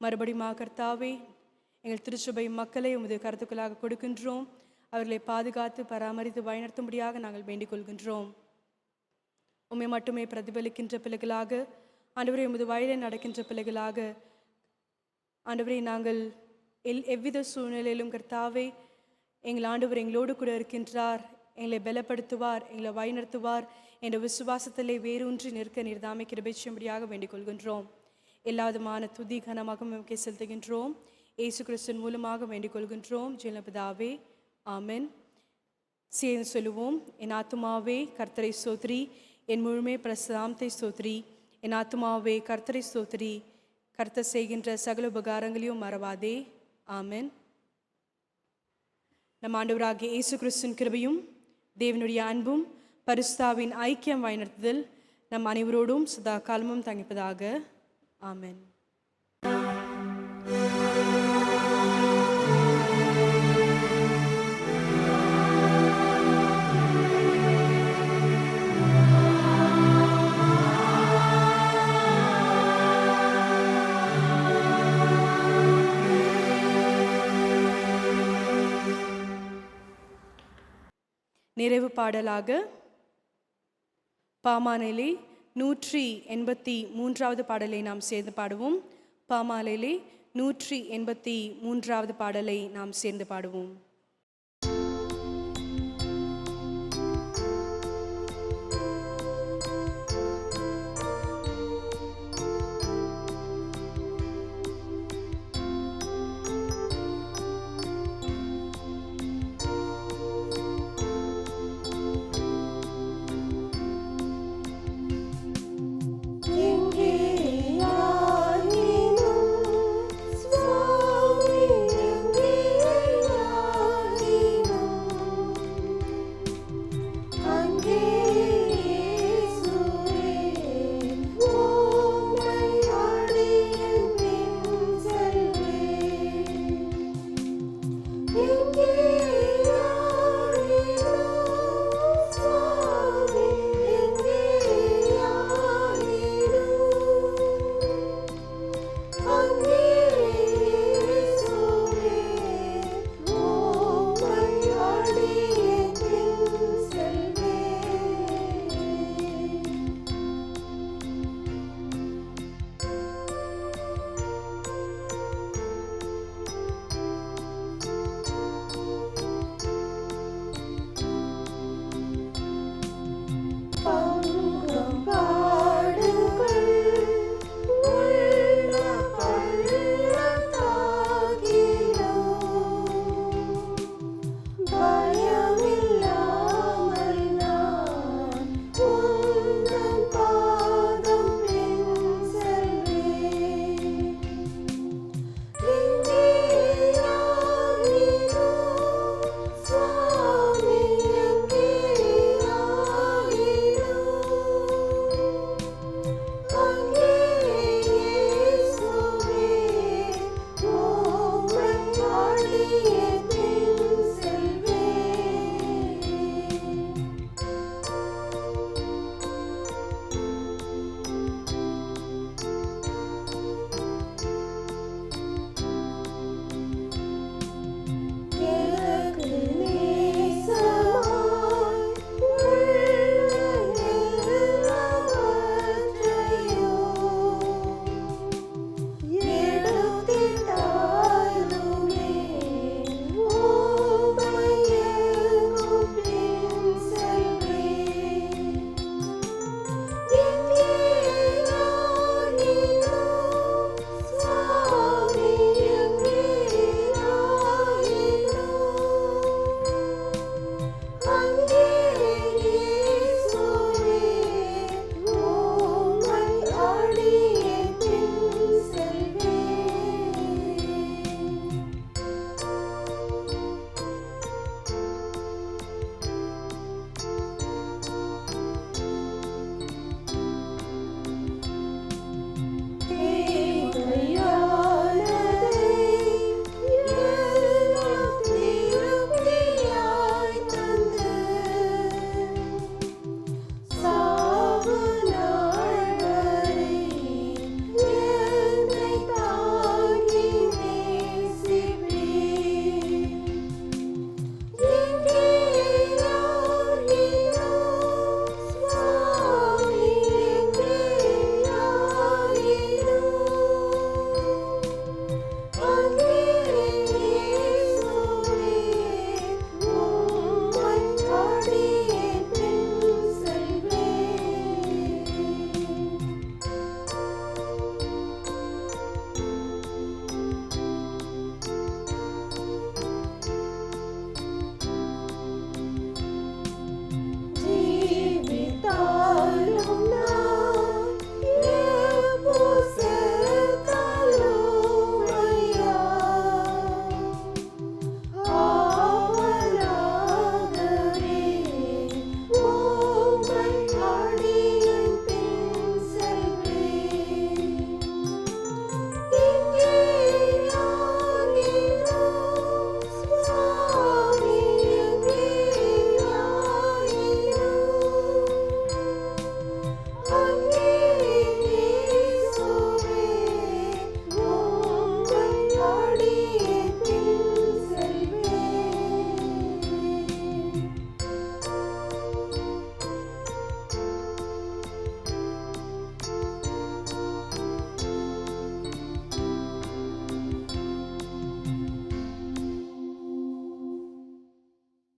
மறுபடியும் கர்த்தாவே எங்கள் திருச்சபை மக்களை உமது கருத்துக்களாக கொடுக்கின்றோம். அவர்களை பாதுகாத்து பராமரித்து வழிநடத்தும்படியாக நாங்கள் வேண்டிக் கொள்கின்றோம். உம்மை மட்டுமே பிரதிபலிக்கின்ற பிள்ளைகளாக, ஆண்டவரே உமது வழியில் நடக்கின்ற பிள்ளைகளாக, ஆண்டவரே நாங்கள் எவ்வித சூழ்நிலையிலும் கர்த்தாவே எங்கள் ஆண்டவர் எங்களோடு கூட இருக்கின்றார், எங்களை பலப்படுத்துவார், எங்களை வழிநடத்துவார் என்ற விசுவாசத்திலே வேரூன்றி நிற்க நீர்தாமை கிருபை செய்யும்படியாக வேண்டிக் கொள்கின்றோம். எல்லா விதமான துதி கனமாக நமக்கு செலுத்துகின்றோம். இயேசு கிறிஸ்துவின் மூலமாக வேண்டிக் கொள்கின்றோம் ஜெயலபிதாவே, ஆமென். சேர்ந்து சொல்லுவோம். என் ஆத்துமாவே கர்த்தரை ஸ்தோத்திரி, என் முழுமை பிரசாந்தத்தை ஸ்தோத்திரி. என் ஆத்துமாவே கர்த்தரை ஸ்தோத்திரி, கர்த்தர் செய்கின்ற சகல உபகாரங்களையும் மறவாதே. ஆமென். நம் ஆண்டவராகிய இயேசு கிறிஸ்துவின் கிருபையும் தேவனுடைய அன்பும் பரிசுத்தாவின் ஐக்கியம் வழிநடத்துதல் நம் அனைவரோடும் சதா காலமும் தங்கிப்பதாக. ஆமென். நிறைவு பாடலாக பாமாலையிலே 183வது பாடலை நாம் சேர்ந்து பாடுவோம். பாமாலையிலே 183வது பாடலை நாம் சேர்ந்து பாடுவோம்.